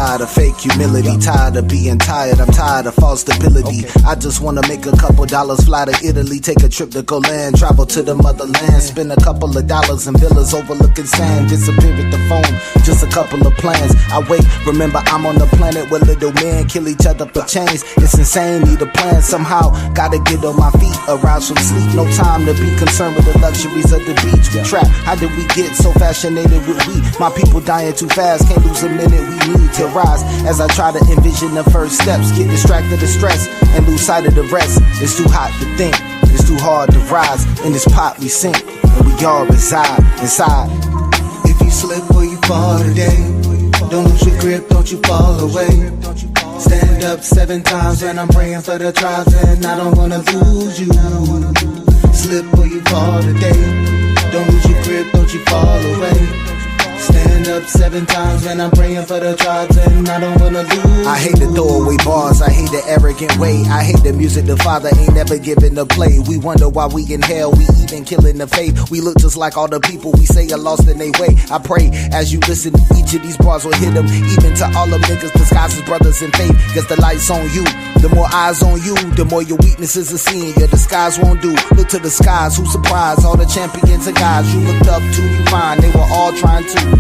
tired of fake humility, tired of being tired, I'm tired of false stability. I just wanna make a couple dollars, fly to Italy, take a trip to Golan, travel to the motherland, spend a couple of dollars in villas overlooking sand, disappear with the phone, just a couple of plans. I wait, remember I'm on the planet where little men kill each other for change. It's insane, need a plan somehow, gotta get on my feet, arouse from sleep, no time to be concerned with the luxuries of the beach. We trap, how did we get so fascinated with we? My people dying too fast, can't lose a minute, we need to rise. As I try to envision the first steps, get distracted of stress and lose sight of the rest. It's too hot to think, it's too hard to rise. In this pot we sink, and we all reside inside. If you slip or you fall today, don't lose your grip, don't you fall away. Stand up 7 times and I'm praying for the tribes, and I don't wanna lose you. Slip or you fall today, don't lose your grip, don't you fall away. Stand up 7 times and I'm praying for the tribes, and I don't wanna lose. I hate the throwaway bars, I hate the arrogant way, I hate the music the father ain't never given to play. We wonder why we in hell, we even killing the faith. We look just like all the people we say are lost in their way. I pray as you listen, each of these bars will hit them. Even to all them niggas disguised as brothers in faith, guess the light's on you. The more eyes on you, the more your weaknesses are seen. Your disguise won't do. Look to the skies, who surprised all the champions and guys you looked up to, you find they were all trying to.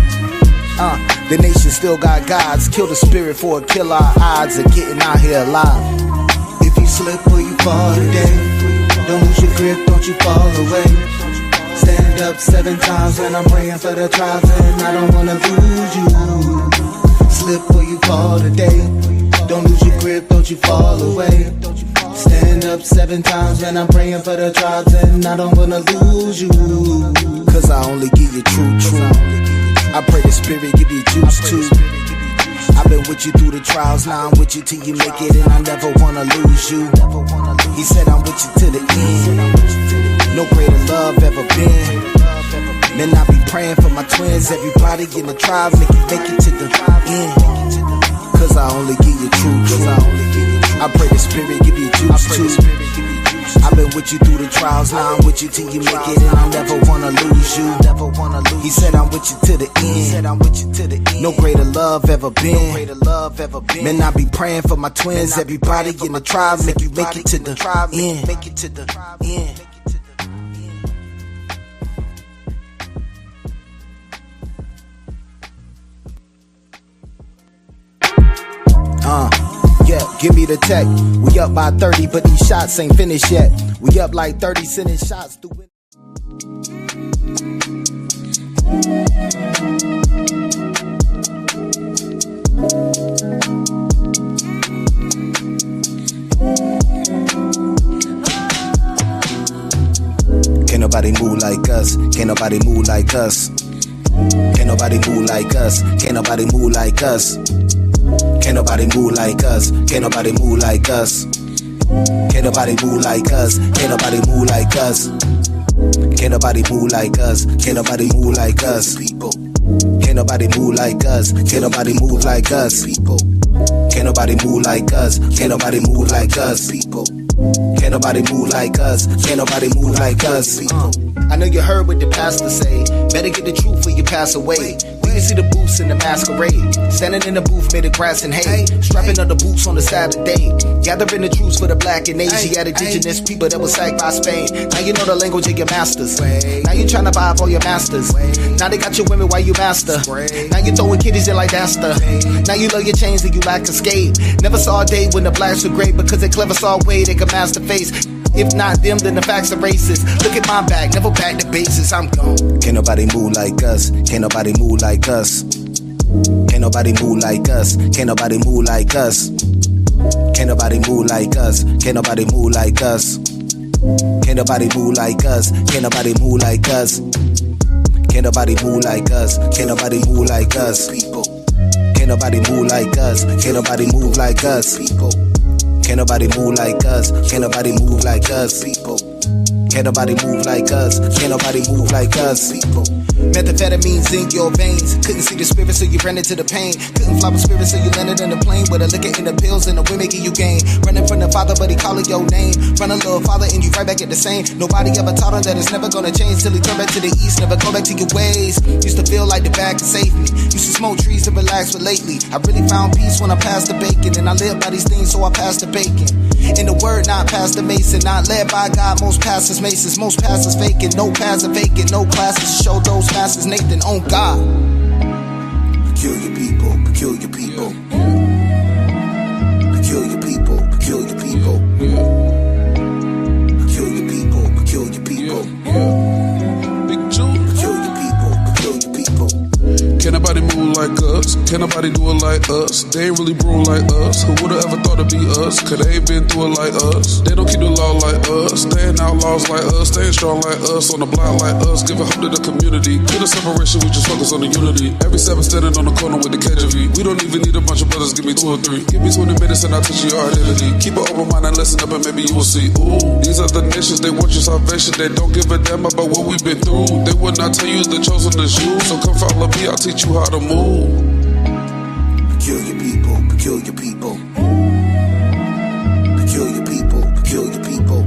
The nation still got gods. Kill the spirit for a kill, our odds of getting out here alive. If you slip or you fall today, don't lose your grip, don't you fall away. Stand up 7 times and I'm praying for the tribes, and I don't wanna lose you. Slip or you fall today, don't lose your grip, don't you fall away. Stand up 7 times and I'm praying for the tribes, and I don't wanna lose you. Cause I only give you truth. I pray the spirit give you juice too. I've been with you through the trials, now I'm with you till you make it, and I never wanna lose you. He said I'm with you to the end. No greater love ever been. Man, I be praying for my twins, everybody in the tribe, make it to the end. Cause I only give you truth. I pray the spirit give you juice too. I've been with you through the trials, now I'm with you till you make it, and I never wanna lose you. He said I'm with you to the end. No greater love ever been. Man, I be praying for my twins, everybody in the tribe, make it to the end. Yeah, give me the tech. We up by 30, but these shots ain't finished yet. We up like 30 sending shots through it. Can't nobody move like us. Can't nobody move like us. Can't nobody move like us. Can't nobody move like us. Can't nobody move like us. Can't nobody move like us. Can't nobody move like us. Can't nobody move like us. Can't nobody move like us. Can't nobody move like us. People. Can't nobody move like us. Can't nobody move like us. People. Can't nobody move like us. Can't nobody move like us. People. Can't nobody move like us. Can't nobody move like us. I know you heard what the pastor say. Better get the truth or you pass away. You see the booths in the masquerade. Standing in the booth made of grass and hay. Strapping up the boots on the Saturday. Gathering the troops for the black and Asiatic indigenous people that was sacked by Spain. Now you know the language of your masters. Now you trying to buy for your masters. Now they got your women while you master. Now you throwing kiddies in like Dasta. Now you love your chains and you lack escape. Never saw a day when the blacks were great because they clever saw a way they could master face. If not them, then the facts are racist. Look at my back, never back the bases, I'm gone. Can't nobody move like us. Can't nobody move like us. Can't nobody move like us. Can't nobody move like us. Can't nobody move like us. Can't nobody move like us. Can't nobody move like us. Can't nobody move like us. Can't nobody move like us. Can't nobody move like us. People. Can't nobody move like us. Can't nobody move like us. People. Can't nobody move like us. Can't nobody move like us. People. Can't nobody move like us. Can't nobody move like us. People. Methamphetamines in your veins. Couldn't see the spirit, so you ran into the pain. Couldn't fly with spirit, so you landed in the plane. With a liquor in the pills and the women give you gain. Running from the Father, but he calling your name. Run a little farther and you right back at the same. Nobody ever taught her that it's never gonna change till he turn back to the east. Never go back to your ways. Used to feel like the bag could save me. Used to smoke trees to relax, but lately I really found peace when I passed the bacon. And I live by these things, so I passed the bacon. In the word, not Pastor Mason. Not led by God, most pastors Masons. Most pastors faking, no paths are vacant. No classes to show those masters Nathan on God. Peculiar people, peculiar people. Peculiar people, peculiar people. Peculiar people, peculiar people. Big Jew. Peculiar people, peculiar people. Can't nobody move like us. Can't nobody do it like us. They ain't really brewing like us. Who would've ever thought it'd be us? Cause they ain't been through it like us. They don't keep the law like us. They ain't outlaws like us. They ain't strong like us. On the block like us. Giving hope to the community. Kill the separation, we just focus on the unity. Every 7 standing on the corner with the KJV. We don't even need a bunch of brothers, give me 2 or 3. Give me 20 minutes and I'll teach you your identity. Keep an open mind and listen up and maybe you will see. Ooh, these are the nations, they want your salvation. They don't give a damn about what we've been through. They would not tell you the chosen is you. So come follow me, I'll teach you how to move. Peculiar people, peculiar people. Peculiar people, peculiar people.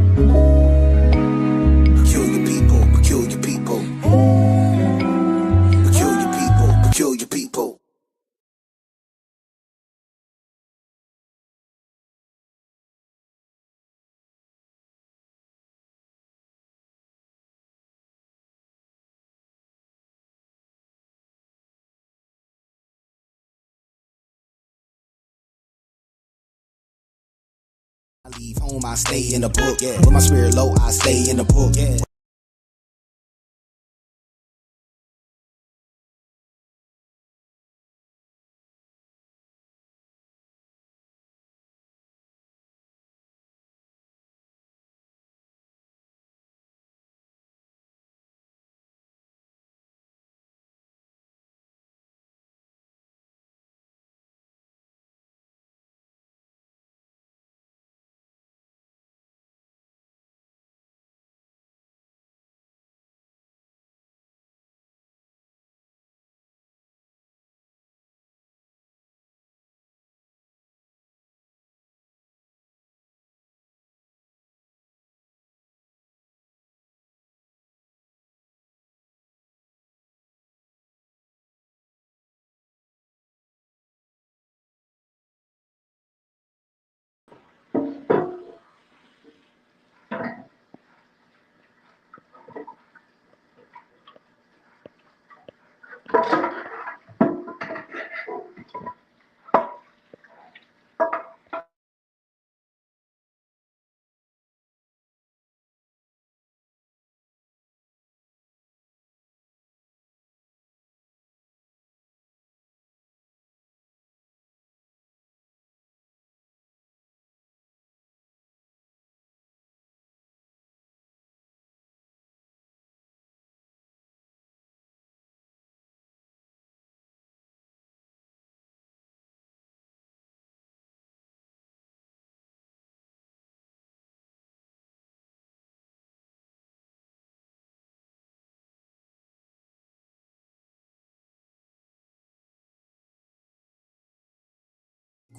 Peculiar people, peculiar people. Peculiar people, peculiar people. I leave home, I stay in the book. Yeah. With my spirit low, I stay in the book. Yeah.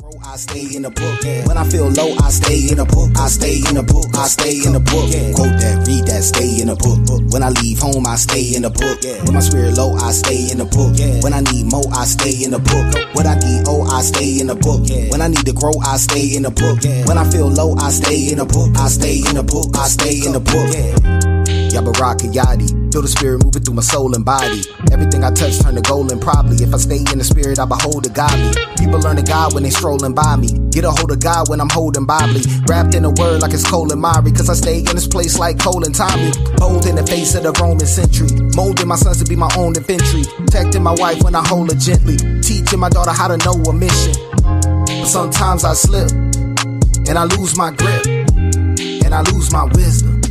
Grow, I stay in the book. Yeah. When I feel low, I stay in the book. I stay in the book. I stay in the book. Yeah. Quote that, read that, stay in the book. When I leave home, I stay in the book. Yeah. When my spirit low, I stay in the book. Yeah. When I need more, I stay in the book. When I need I stay in the book. Yeah. When I need to grow, I stay in the book. Yeah. When I feel low, I stay in the book. I stay in the book. I stay in the book. Yeah. Yabaraka Yadi, feel the spirit moving through my soul and body. Everything I touch turn to gold and probably. If I stay in the spirit, I behold the godly. People learn to God when they strolling by me. Get a hold of God when I'm holding Bobley. Wrapped in a word like it's Cole and Mari. Cause I stay in this place like Cole and Tommy. Bold in the face of the Roman century. Molding my sons to be my own infantry. Protecting my wife when I hold her gently. Teaching my daughter how to know a mission. But sometimes I slip. And I lose my grip. And I lose my wisdom.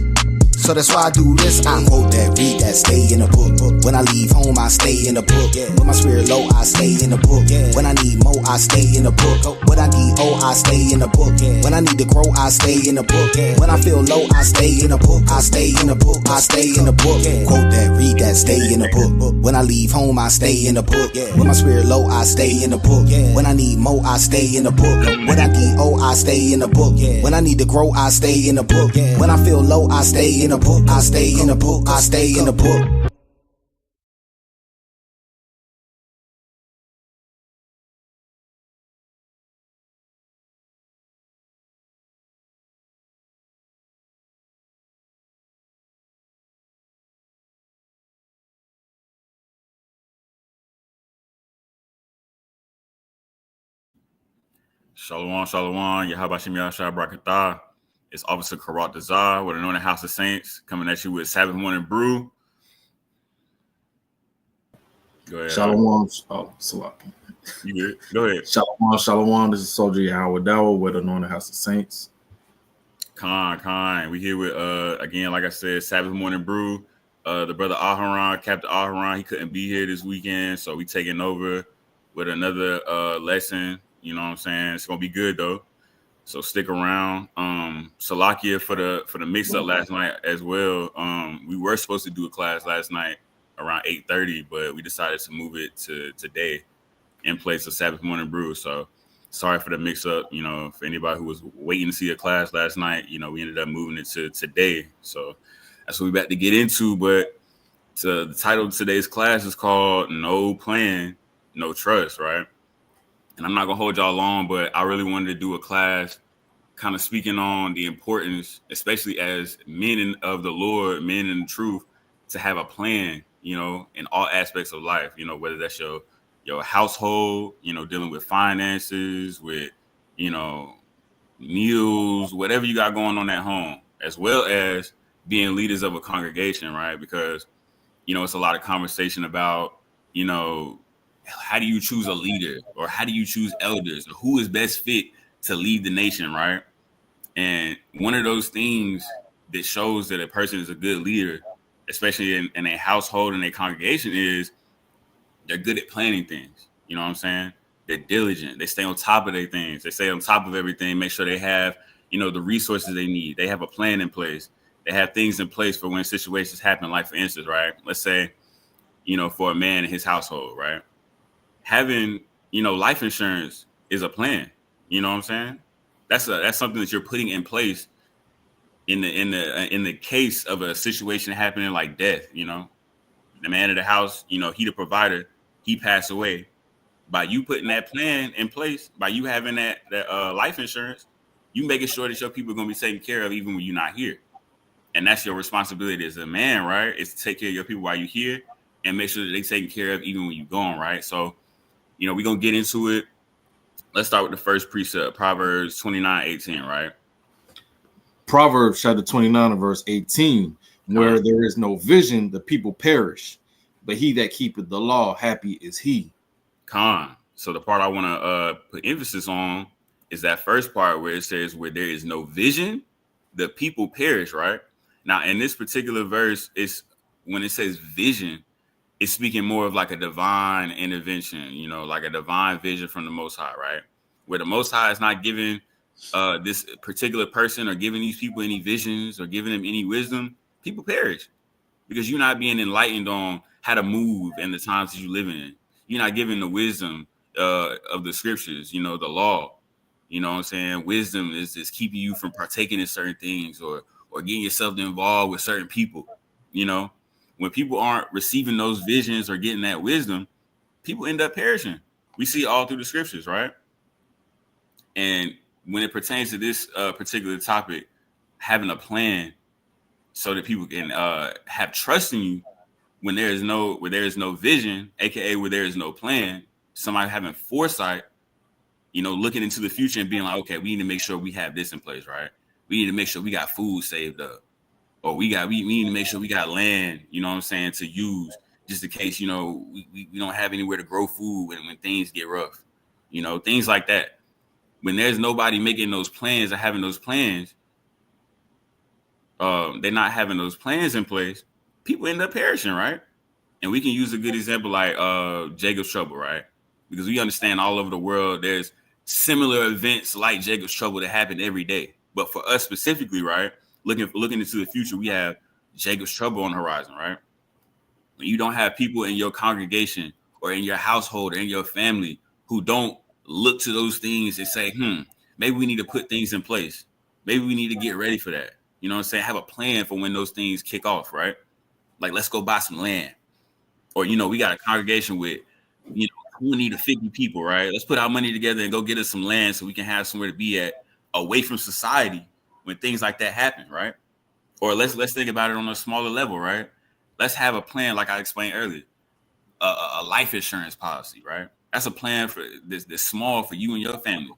So that's why I do this. I quote that, read that, stay in the book. When I leave home, I stay in the book. When my spirit low, I stay in the book. When I need more, I stay in the book. When I need I stay in the book. When I need to grow, I stay in the book. When I feel low, I stay in the book. I stay in the book. I stay in the book. Quote that, read that, stay in the book. When I leave home, I stay in the book. When my spirit low, I stay in the book. When I need more, I stay in the book. When I need I stay in the book. When I need to grow, I stay in the book. When I feel low, I stay in the book. I stay in the book. I stay in the book. Shalom, shalom. Yahabashim Yahshua Brakatah. It's Officer Karat Dazar with Anointed House of Saints coming at you with Sabbath Morning Brew. Go ahead. Shalom. Oh, Salaki. You good? Go ahead. Shalom, shalom. This is Soldier Yahweh Dawa with Anointed House of Saints. Khan. We here with, again, like I said, Sabbath Morning Brew. The brother Aharon, Captain Aharon, he couldn't be here this weekend, so we taking over with another lesson. You know what I'm saying? It's gonna be good though. So stick around. Salakia for the mix up last night as well. We were supposed to do a class last night around 8:30, but we decided to move it to today in place of Sabbath Morning Brew. So sorry for the mix up. You know, for anybody who was waiting to see a class last night, you know, we ended up moving it to today. So that's what we're about to get into. But the title of today's class is called No Plan, No Trust, right? And I'm not going to hold y'all long, but I really wanted to do a class kind of speaking on the importance, especially as men of the Lord, men in the truth, to have a plan, you know, in all aspects of life, you know, whether that's your household, you know, dealing with finances, with, you know, meals, whatever you got going on at home, as well as being leaders of a congregation, right? Because, you know, it's a lot of conversation about, you know, how do you choose a leader, or how do you choose elders, or who is best fit to lead the nation, right? And one of those things that shows that a person is a good leader, especially in a household and a congregation, is they're good at planning things. You know what I'm saying? They're diligent. They stay on top of their things. They stay on top of everything, make sure they have, you know, the resources they need. They have a plan in place. They have things in place for when situations happen. Like, for instance, right? Let's say, you know, for a man in his household, right? Having, you know, life insurance is a plan. You know what I'm saying? That's something that you're putting in place in the case of a situation happening like death. You know, the man of the house, you know, he the provider, he passed away. By you putting that plan in place, by you having that life insurance, you making sure that your people are gonna be taken care of even when you're not here. And that's your responsibility as a man, right? Is to take care of your people while you're here and make sure that they're taken care of even when you're gone, right? So, you know, we're going to get into it. Let's start with the first precept, Proverbs 29:18, right? Proverbs chapter 29 and verse 18, where there is no vision, the people perish, but he that keepeth the law, happy is he. So the part I want to put emphasis on is that first part where it says, where there is no vision, the people perish, right? Now, in this particular verse, it's when it says vision, it's speaking more of like a divine intervention, you know, like a divine vision from the Most High, right? Where the Most High is not giving this particular person or giving these people any visions or giving them any wisdom, people perish because you're not being enlightened on how to move in the times that you live in. You're not given the wisdom of the scriptures, you know, the law. You know what I'm saying? Wisdom is keeping you from partaking in certain things or getting yourself involved with certain people, you know? When people aren't receiving those visions or getting that wisdom, people end up perishing. We see it all through the scriptures, right? And when it pertains to this particular topic, having a plan so that people can have trust in you when there is no vision, aka where there is no plan, somebody having foresight, you know, looking into the future and being like, okay, we need to make sure we have this in place, right? We need to make sure we got food saved up. Or we need to make sure we got land, you know what I'm saying, to use just in case, you know, we don't have anywhere to grow food when things get rough, you know, things like that. When there's nobody making those plans or having those plans, they're not having those plans in place, people end up perishing, right? And we can use a good example like Jacob's Trouble, right? Because we understand all over the world there's similar events like Jacob's Trouble that happen every day. But for us specifically, right, looking into the future, we have Jacob's Trouble on the horizon, right? When you don't have people in your congregation or in your household or in your family who don't look to those things and say, maybe we need to put things in place. Maybe we need to get ready for that. You know what I'm saying? Have a plan for when those things kick off, right? Like, let's go buy some land. Or, we got a congregation with, 20 to 50 people, right? Let's put our money together and go get us some land so we can have somewhere to be at away from society when things like that happen, right? Or let's think about it on a smaller level, right? Let's have a plan, like I explained earlier, a life insurance policy, right? That's a plan for this small for you and your family.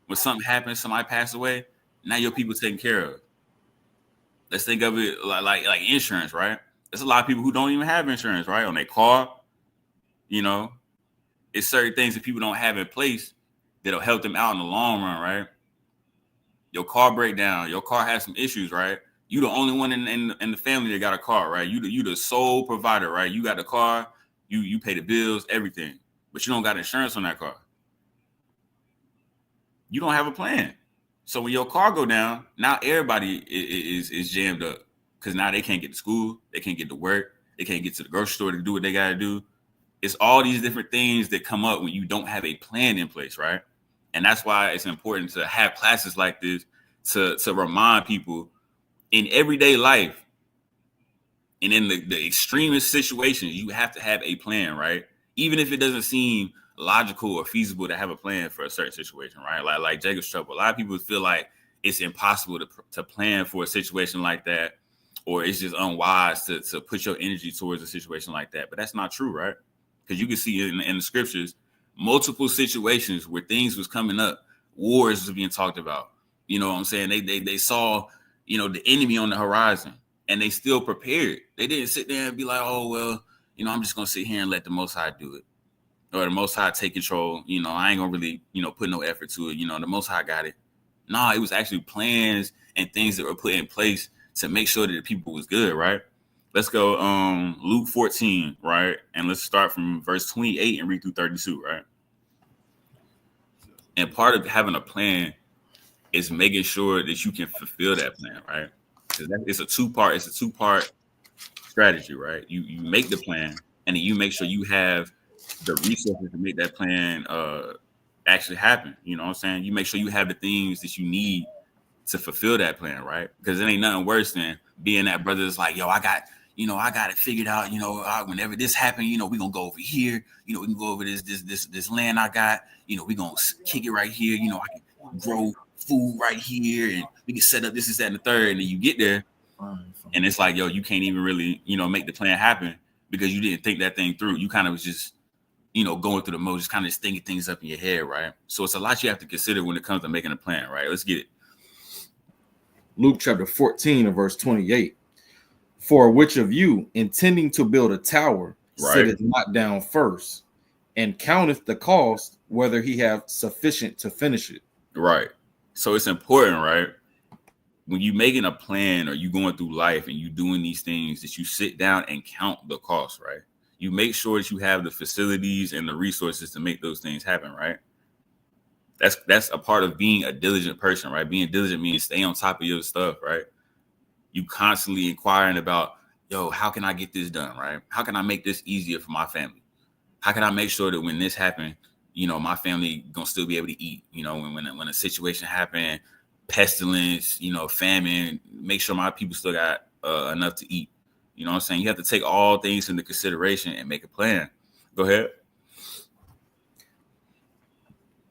When something happens, somebody passed away, now your people taken care of. Let's think of it like insurance, right? There's a lot of people who don't even have insurance, right? On their car, it's certain things that people don't have in place that'll help them out in the long run, right? Your car break down, your car has some issues, right? You the only one in the family that got a car, right? You the sole provider, right? You got the car, you pay the bills, everything, but you don't got insurance on that car. You don't have a plan. So when your car go down, now everybody is jammed up because now they can't get to school, they can't get to work, they can't get to the grocery store to do what they got to do. It's all these different things that come up when you don't have a plan in place, right? And that's why it's important to have classes like this to remind people in everyday life and in the extremest situations, you have to have a plan, right? Even if it doesn't seem logical or feasible to have a plan for a certain situation, right? Like Jacob's Trouble. A lot of people feel like it's impossible to plan for a situation like that, or it's just unwise to put your energy towards a situation like that. But that's not true, right? Because you can see in the scriptures, multiple situations where things was coming up, wars was being talked about. You know what I'm saying? They saw, the enemy on the horizon, and they still prepared. They didn't sit there and be like, oh, well, I'm just going to sit here and let the Most High do it. Or the Most High take control. I ain't going to really, put no effort to it. The Most High got it. No, it was actually plans and things that were put in place to make sure that the people was good, right? Let's go Luke 14, right? And let's start from verse 28 and read through 32, right? And part of having a plan is making sure that you can fulfill that plan, right? Because it's a two-part strategy, right? You make the plan, and then you make sure you have the resources to make that plan actually happen. You know what I'm saying? You make sure you have the things that you need to fulfill that plan, right? Because it ain't nothing worse than being that brother that's like, yo, I got it figured out. Whenever this happened, we gonna go over here. We can go over this land I got. We gonna kick it right here. I can grow food right here, and we can set up this, that, and the third. And then you get there, and it's like, yo, you can't even really, make the plan happen because you didn't think that thing through. You kind of was just, going through the motions, kind of just thinking things up in your head, right? So it's a lot you have to consider when it comes to making a plan, right? Let's get it. Luke chapter 14 and verse 28. For which of you, intending to build a tower, sitteth not down first, and counteth the cost, whether he have sufficient to finish it? Right. So it's important, right? When you making a plan or you going through life and you doing these things, that you sit down and count the cost, right? You make sure that you have the facilities and the resources to make those things happen, right? That's a part of being a diligent person, right? Being diligent means stay on top of your stuff, right? You constantly inquiring about, yo, how can I get this done, right? How can I make this easier for my family? How can I make sure that when this happened, my family gonna still be able to eat? When a situation happened, pestilence, famine, make sure my people still got enough to eat. You know what I'm saying? You have to take all things into consideration and make a plan. Go ahead.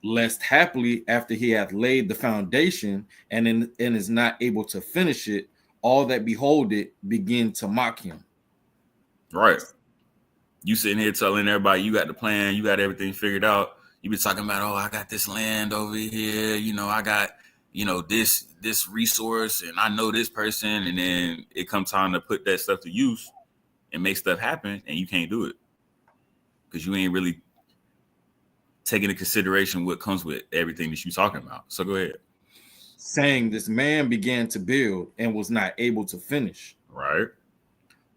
Lest happily after he hath laid the foundation and is not able to finish it, all that behold it begin to mock him. Right. You sitting here telling everybody you got the plan, you got everything figured out. You be talking about, oh, I got this land over here, I got, this resource, and I know this person, and then it comes time to put that stuff to use and make stuff happen, and you can't do it because you ain't really taking into consideration what comes with everything that you're talking about. So go ahead. saying, this man began to build and was not able to finish. Right.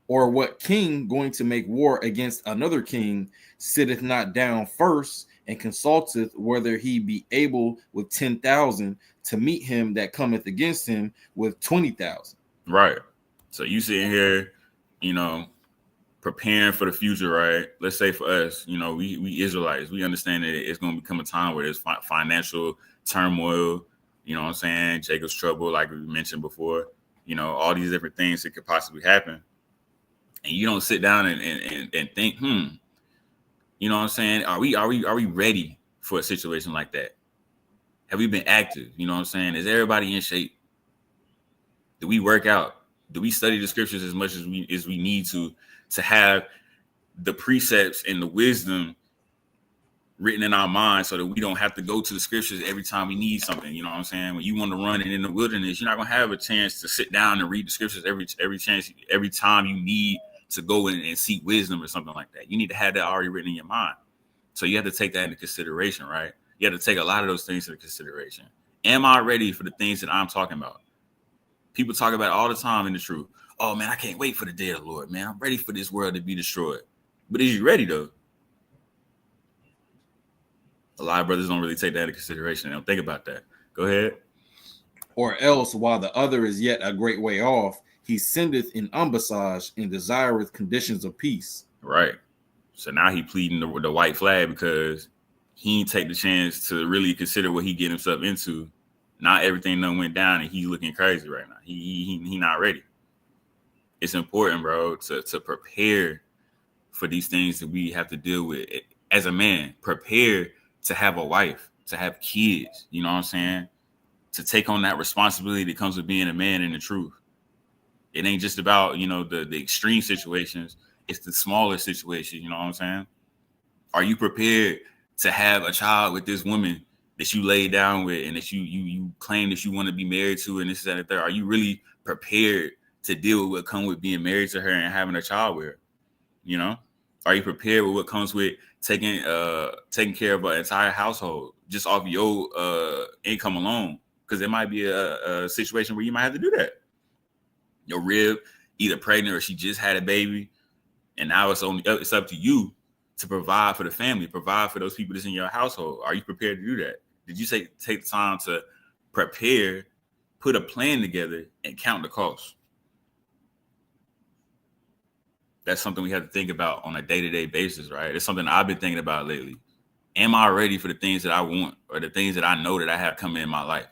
Or what king going to make war against another king sitteth not down first and consulteth whether he be able with 10,000 to meet him that cometh against him with 20,000. Right. So you sitting here, preparing for the future, right? Let's say for us, we Israelites, we understand that it's going to become a time where there's financial turmoil, you know what I'm saying? Jacob's trouble, like we mentioned before, all these different things that could possibly happen. And you don't sit down and think, you know what I'm saying? Are we ready for a situation like that? Have we been active? You know what I'm saying? Is everybody in shape? Do we work out? Do we study the scriptures as much as we need to have the precepts and the wisdom written in our minds so that we don't have to go to the scriptures every time we need something? You know what I'm saying? When you want to run it in the wilderness, you're not going to have a chance to sit down and read the scriptures every time you need to go in and seek wisdom or something like that. You need to have that already written in your mind. So you have to take that into consideration, right? You have to take a lot of those things into consideration. Am I ready for the things that I'm talking about? People talk about it all the time in the truth. Oh, man, I can't wait for the day of the Lord, man. I'm ready for this world to be destroyed. But is you ready, though? A lot of brothers don't really take that into consideration. They don't think about that. Go ahead. Or else, while the other is yet a great way off, he sendeth in ambassage and desireth conditions of peace. Right. So now he pleading the white flag because he didn't take the chance to really consider what he get himself into. Not everything done went down and he's looking crazy right now. He not ready. It's important, bro, to prepare for these things that we have to deal with. As a man, prepare to have a wife, to have kids, you know what I'm saying? To take on that responsibility that comes with being a man in the truth. It ain't just about, the extreme situations. It's the smaller situations, you know what I'm saying? Are you prepared to have a child with this woman that you laid down with and that you claim that you want to be married to and this, that, and third? Are you really prepared to deal with what comes with being married to her and having a child with her? Are you prepared with what comes with taking care of an entire household just off your income alone? Because there might be a situation where you might have to do that. Your rib either pregnant or she just had a baby, and now it's up to you to provide for the family, provide for those people that's in your household. Are you prepared to do that? Did you take the time to prepare, put a plan together, and count the cost? That's something we have to think about on a day-to-day basis, right? It's something I've been thinking about lately. Am I ready for the things that I want or the things that I know that I have coming in my life?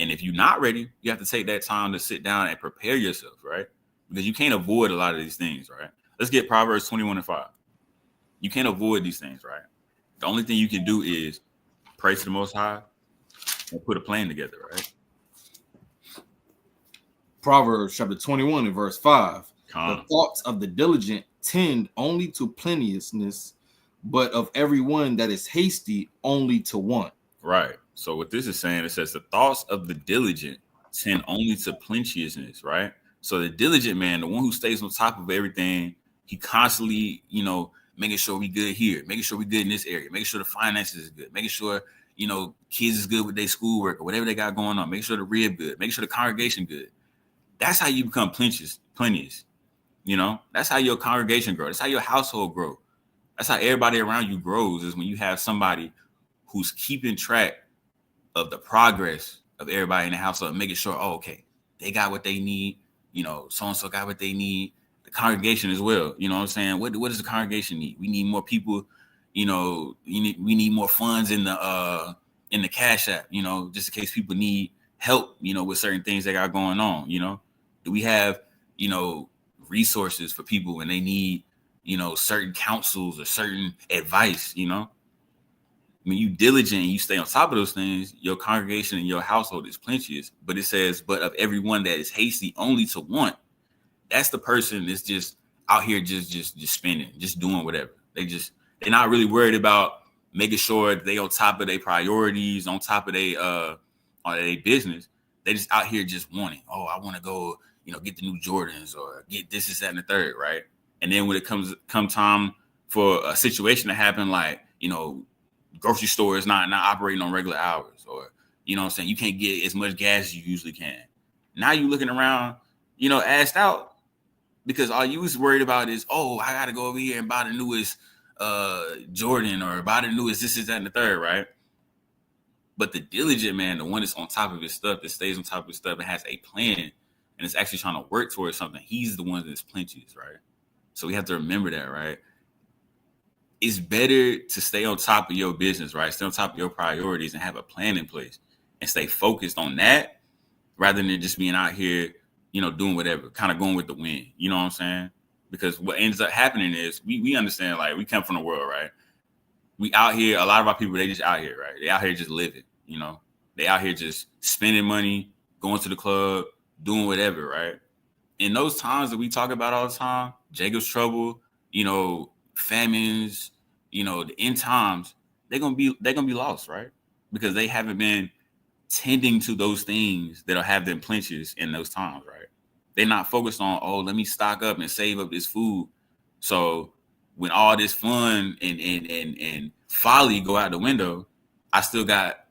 And if you're not ready, you have to take that time to sit down and prepare yourself, right? Because you can't avoid a lot of these things, right? Let's get Proverbs 21:5. You can't avoid these things, right? The only thing you can do is pray to the Most High and put a plan together, right? Proverbs chapter 21 and verse 5. The thoughts of the diligent tend only to plenteousness, but of everyone that is hasty only to want. Right. So what this is saying, it says the thoughts of the diligent tend only to plenteousness, right? So the diligent man, the one who stays on top of everything, he constantly, making sure we good here, making sure we good in this area, making sure the finances is good, making sure, kids is good with their schoolwork or whatever they got going on, making sure the rib good, making sure the congregation good. That's how you become plenteous. That's how your congregation grows. That's how your household grows. That's how everybody around you grows, is when you have somebody who's keeping track of the progress of everybody in the household, making sure, they got what they need. So-and-so got what they need. The congregation as well. You know what I'm saying? What does the congregation need? We need more people. We need more funds in the Cash App, just in case people need help, with certain things they got going on. Do we have, resources for people when they need, certain counsels or certain advice, When you diligent and you stay on top of those things, your congregation and your household is plenteous. But it says, but of everyone that is hasty only to want, that's the person that's just out here just spending, just doing whatever. They're not really worried about making sure they on top of their priorities, on top of their business. They just out here just wanting, I want to go, get the new Jordans or get this, that, and the third, right? And then when it comes time for a situation to happen, like, grocery store is not operating on regular hours, or, You know what I'm saying? You can't get as much gas as you usually can. Now you looking around, you know, assed out because all you was worried about is, oh, I got to go over here and buy the newest Jordan or buy the newest this, that, and the third, right? But the diligent man, the one that's on top of his stuff, that stays on top of his stuff and has a plan and is actually trying to work towards something, he's the one that's plenteous, right? So we have to remember that, right? It's better to stay on top of your business, right? Stay on top of your priorities and have a plan in place and stay focused on that rather than just being out here, you know, doing whatever, kind of going with the wind. You know what I'm saying? Because what ends up happening is we understand, like, we come from the world, right? We out here, a lot of our people, they just out here, right? They out here just living, you know? They out here just spending money, going to the club, doing whatever, right? In those times that we talk about all the time, Jacob's trouble, you know, famines, you know, the end times, they're gonna be lost, right? Because they haven't been tending to those things that'll have them plenteous in those times, right? They're not focused on, oh, let me stock up and save up this food. So when all this fun and folly go out the window, I still got,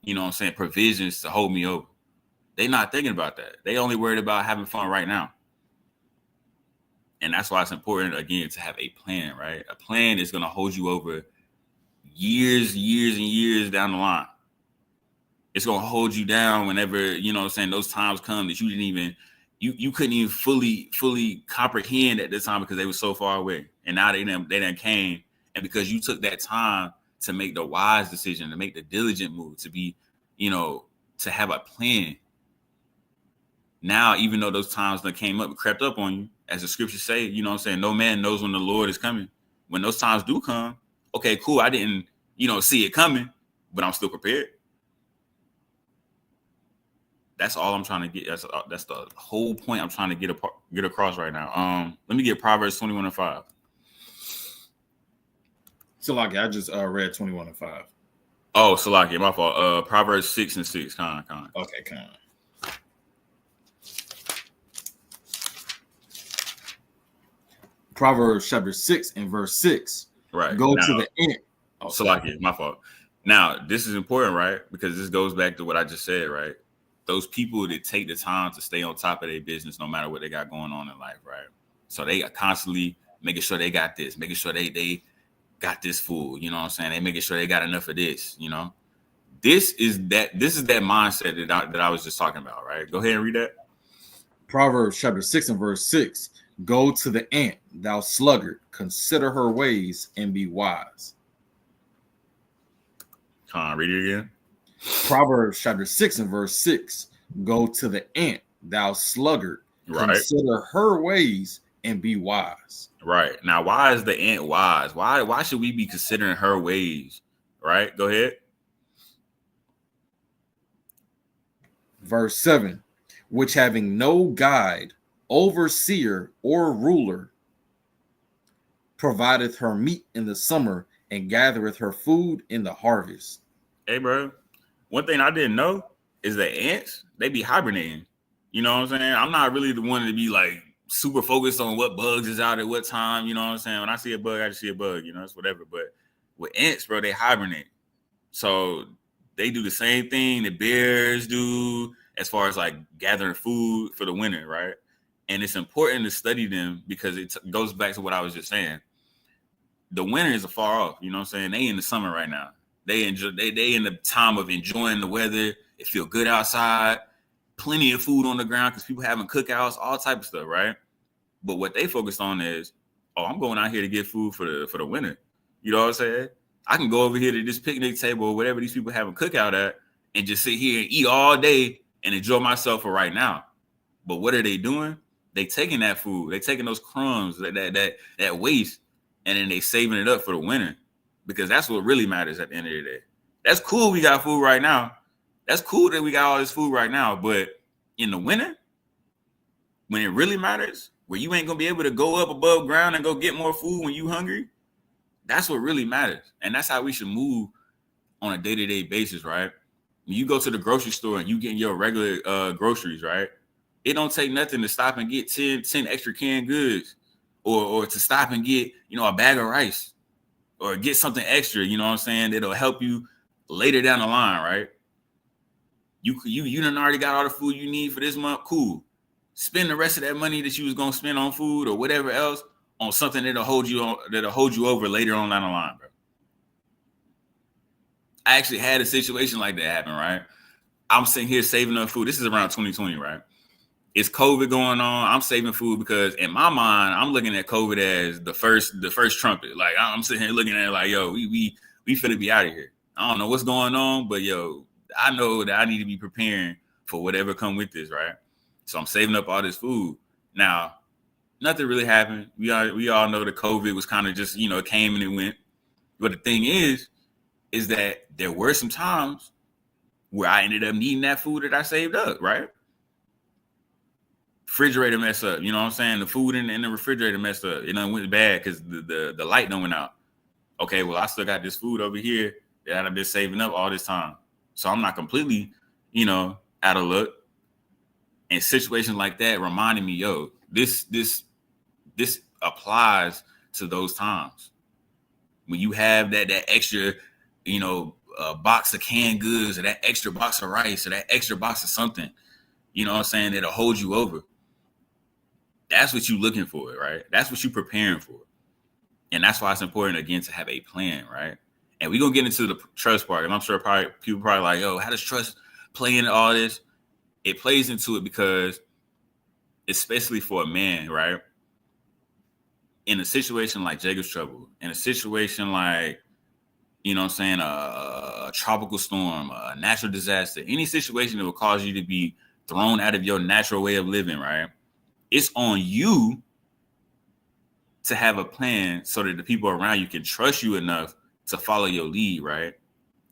you know what I'm saying, provisions to hold me over. They're not thinking about that. They only worried about having fun right now. And that's why it's important, again, to have a plan, right? A plan is going to hold you over years and years down the line. It's going to hold you down whenever, you know what I'm saying, those times come that you didn't even, you couldn't even fully comprehend at the time because they were so far away. And now they done came. And because you took that time to make the wise decision, to make the diligent move, to be, you know, to have a plan. Now, even though those times that came up, crept up on you, as the scriptures say, you know what I'm saying, no man knows when the Lord is coming. When those times do come, okay, cool, I didn't, you know, see it coming, but I'm still prepared. That's all I'm trying to get. That's the whole point I'm trying to get across right now. Let me get Proverbs 21:5. Salaki, I just read 21:5. Oh, Salaki, my fault. Proverbs 6:6. Con. Okay, con. Proverbs chapter 6 and verse 6. Right. Go now, to the end. Oh, Salaki, my fault. Now, this is important, right? Because this goes back to what I just said, right? Those people that take the time to stay on top of their business, no matter what they got going on in life, right? So they are constantly making sure they got this, making sure they got this food, you know what I'm saying? They making sure they got enough of this, you know? This is that mindset that I was just talking about, right? Go ahead and read that. Proverbs chapter 6 and verse 6. Go to the ant, thou sluggard, consider her ways and be wise. Read it again. Proverbs chapter 6 and verse 6. Go to the ant, thou sluggard, consider her ways and be wise. Right. Now, why is the ant wise? Why should we be considering her ways? Right? Go ahead. Verse 7. Which having no guide, overseer, or ruler, provideth her meat in the summer and gathereth her food in the harvest. Hey, bro. One thing I didn't know is that ants, they be hibernating. You know what I'm saying? I'm not really the one to be like super focused on what bugs is out at what time. You know what I'm saying? When I see a bug, I just see a bug. You know, it's whatever. But with ants, bro, they hibernate. So they do the same thing that bears do as far as like gathering food for the winter, right? And it's important to study them because it goes back to what I was just saying. The winter is afar off. You know what I'm saying? They in the summer right now. They in the time of enjoying the weather. It feel good outside. Plenty of food on the ground because people having cookouts, all type of stuff, right? But what they focused on is, oh, I'm going out here to get food for the winter. You know what I'm saying? I can go over here to this picnic table or whatever these people having cookout at and just sit here and eat all day and enjoy myself for right now. But what are they doing? They taking that food, they taking those crumbs, that waste, and then they saving it up for the winter because that's what really matters at the end of the day. That's cool. We got food right now. That's cool that we got all this food right now. But in the winter, when it really matters, where you ain't gonna be able to go up above ground and go get more food when you hungry, that's what really matters. And that's how we should move on a day-to-day basis, right? When you go to the grocery store and you get your regular groceries, right? It don't take nothing to stop and get 10 extra canned goods or to stop and get, a bag of rice or get something extra, you know what I'm saying? That'll help you later down the line, right? You done already got all the food you need for this month. Cool. Spend the rest of that money that you was gonna spend on food or whatever else on something that'll hold you over later on down the line, bro. I actually had a situation like that happen, right? I'm sitting here saving up food. This is around 2020, right? It's COVID going on. I'm saving food because in my mind, I'm looking at COVID as the first trumpet. Like I'm sitting here looking at it like, yo, we finna be out of here. I don't know what's going on, but yo, I know that I need to be preparing for whatever come with this, right? So I'm saving up all this food. Now, nothing really happened. We all know that COVID was kind of just, it came and it went. But the thing is that there were some times where I ended up needing that food that I saved up, right? Refrigerator messed up, you know what I'm saying? The food in the refrigerator messed up. It done went bad because the light done went out. Okay, well, I still got this food over here that I've been saving up all this time. So I'm not completely, out of luck. And situations like that reminded me, yo, this applies to those times. When you have that extra, box of canned goods or that extra box of rice or that extra box of something, you know what I'm saying, that'll hold you over. That's what you're looking for, right? That's what you're preparing for. And that's why it's important, again, to have a plan, right? And we're going to get into the trust part. And I'm sure people probably like, yo, how does trust play into all this? It plays into it because, especially for a man, right? In a situation like Jacob's Trouble, in a situation like, a tropical storm, a natural disaster, any situation that will cause you to be thrown out of your natural way of living, right? It's on you to have a plan so that the people around you can trust you enough to follow your lead, right?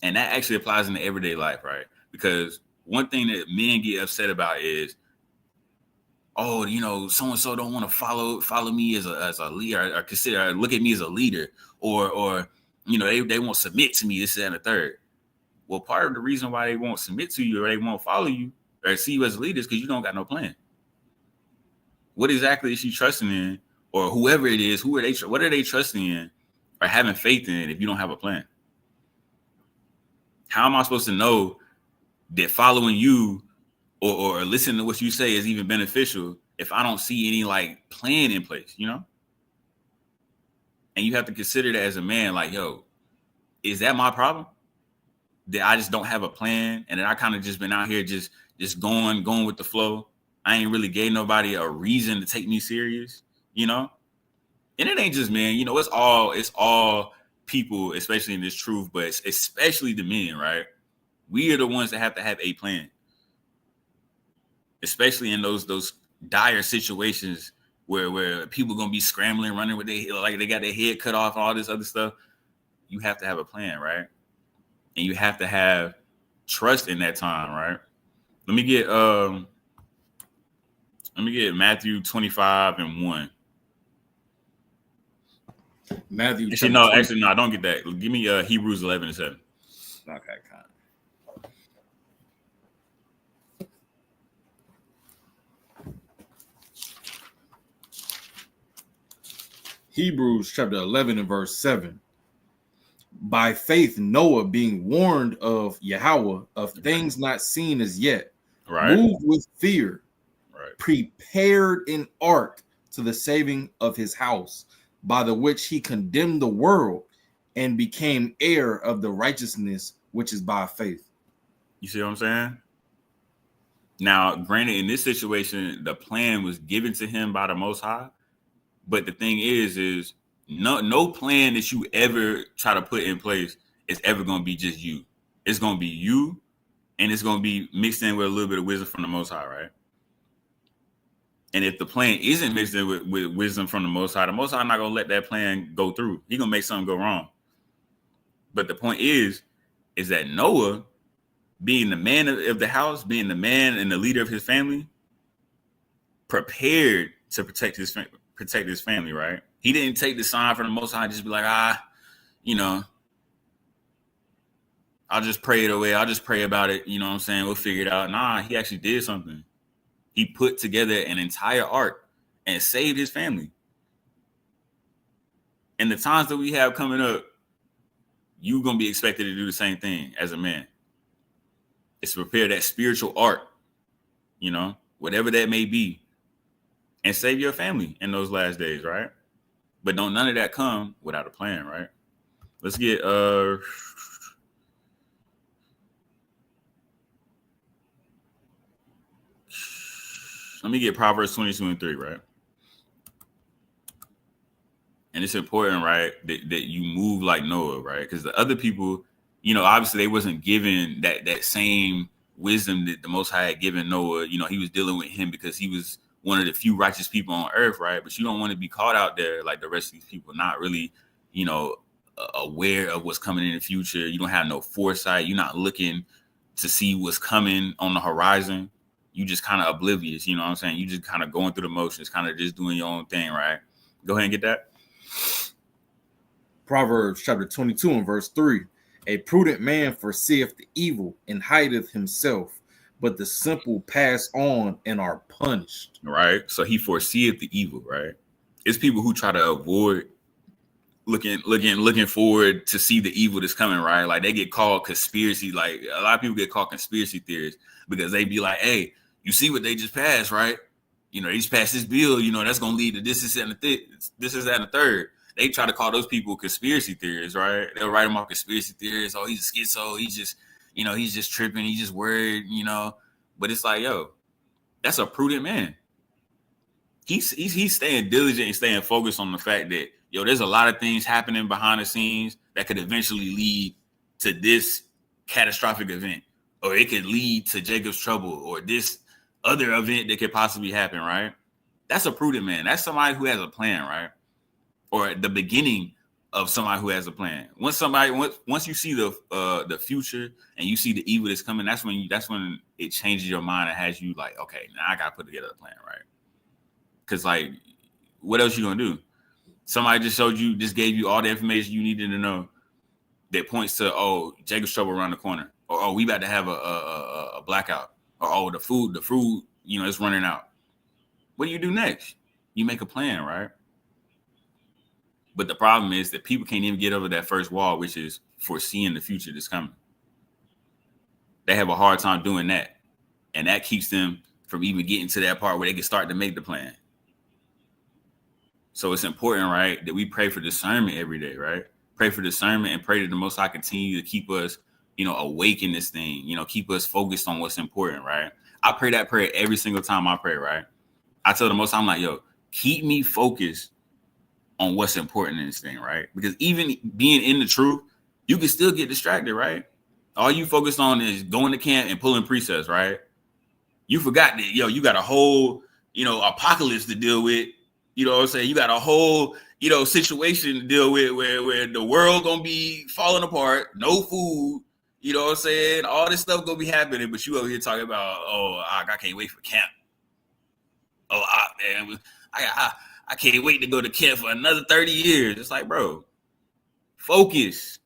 And that actually applies in the everyday life, right? Because one thing that men get upset about is, oh, so-and-so don't want to follow me as a leader or look at me as a leader or they won't submit to me, this, that, and the third. Well, part of the reason why they won't submit to you or they won't follow you or see you as a leader is because you don't got no plan. What exactly is she trusting in, or whoever it is, what are they trusting in or having faith in if you don't have a plan? How am I supposed to know that following you or listening to what you say is even beneficial if I don't see any plan in place, And you have to consider that as a man, like, yo, is that my problem? That I just don't have a plan and that I kind of just been out here just going with the flow. I ain't really gave nobody a reason to take me serious, And it ain't just men, it's all people, especially in this truth, but especially the men, right? We are the ones that have a plan, especially in those dire situations where people are gonna be scrambling, running with they got their head cut off, all this other stuff. You have to have a plan, right? And you have to have trust in that time, right? Let me get Matthew 25:1. Matthew. Actually, no, don't get that. Give me Hebrews 11:7. Okay, kind of. Hebrews chapter 11 and verse 7. By faith, Noah, being warned of Yahweh of things not seen as yet, right, moved with fear, right, prepared an ark to the saving of his house, by the which he condemned the world and became heir of the righteousness which is by faith. You see what I'm saying? Now, granted, in this situation, the plan was given to him by the Most High. But the thing is no plan that you ever try to put in place is ever going to be just you. It's going to be you, and it's going to be mixed in with a little bit of wisdom from the Most High, right? And if the plan isn't mixed in with wisdom from the Most High not going to let that plan go through. He's going to make something go wrong. But the point is that Noah, being the man of the house, being the man and the leader of his family, prepared to protect his family, right? He didn't take the sign from the Most High and just be like, I'll just pray it away. I'll just pray about it. You know what I'm saying? We'll figure it out. Nah, he actually did something. He put together an entire ark and saved his family. And the times that we have coming up, you're going to be expected to do the same thing as a man. It's to prepare that spiritual ark, whatever that may be, and save your family in those last days, right? But don't none of that come without a plan, right? Let's get let me get Proverbs 22:3, right? And it's important, right, that you move like Noah, right? Because the other people, obviously they wasn't given that same wisdom that the Most High had given Noah. He was dealing with him because he was one of the few righteous people on earth, right? But you don't want to be caught out there like the rest of these people, not really, aware of what's coming in the future. You don't have no foresight. You're not looking to see what's coming on the horizon. You just kind of oblivious, you know what I'm saying? You just kind of going through the motions, kind of just doing your own thing, right? Go ahead and get that. Proverbs chapter 22 and verse 3. A prudent man foreseeth the evil and hideth himself, but the simple pass on and are punished. Right. So he foreseeth the evil, right? It's people who try to avoid looking forward to see the evil that's coming, right? Like they get called conspiracy. Like a lot of people get called conspiracy theorists because they be like, hey, you see what they just passed, right? They just passed this bill, that's going to lead to this, and the third. They try to call those people conspiracy theorists, right? They'll write them off conspiracy theorists. Oh, he's a schizo. He's just, he's just tripping. He's just worried, But it's like, yo, that's a prudent man. He's staying diligent and staying focused on the fact that, there's a lot of things happening behind the scenes that could eventually lead to this catastrophic event, or it could lead to Jacob's trouble, or this other event that could possibly happen, right? That's a prudent man. That's somebody who has a plan, right? Or the beginning of somebody who has a plan. Once you see the future and you see the evil that's coming, that's when it changes your mind and has you like, okay, now I gotta put together a plan, right? Because like, what else you gonna do? Somebody just gave you all the information you needed to know that points to, oh, Jacob's trouble around the corner, or oh, we about to have a blackout, or oh, the food, it's running out. What do you do next? You make a plan, right? But the problem is that people can't even get over that first wall, which is foreseeing the future that's coming. They have a hard time doing that. And that keeps them from even getting to that part where they can start to make the plan. So it's important, right, that we pray for discernment every day, right? Pray for discernment and pray that the Most High continue to keep us, awake in this thing, keep us focused on what's important, right? I pray that prayer every single time I pray, right? I tell the Most High, I'm like, yo, keep me focused on what's important in this thing, right? Because even being in the truth, you can still get distracted, right? All you focused on is going to camp and pulling precepts, right? You forgot that, you got a whole, apocalypse to deal with. You know what I'm saying? You got a whole, situation to deal with where the world gonna be falling apart, no food, you know what I'm saying? All this stuff gonna be happening, but you over here talking about, oh, I can't wait for camp. Oh, man, I can't wait to go to camp for another 30 years. It's like, bro, focus.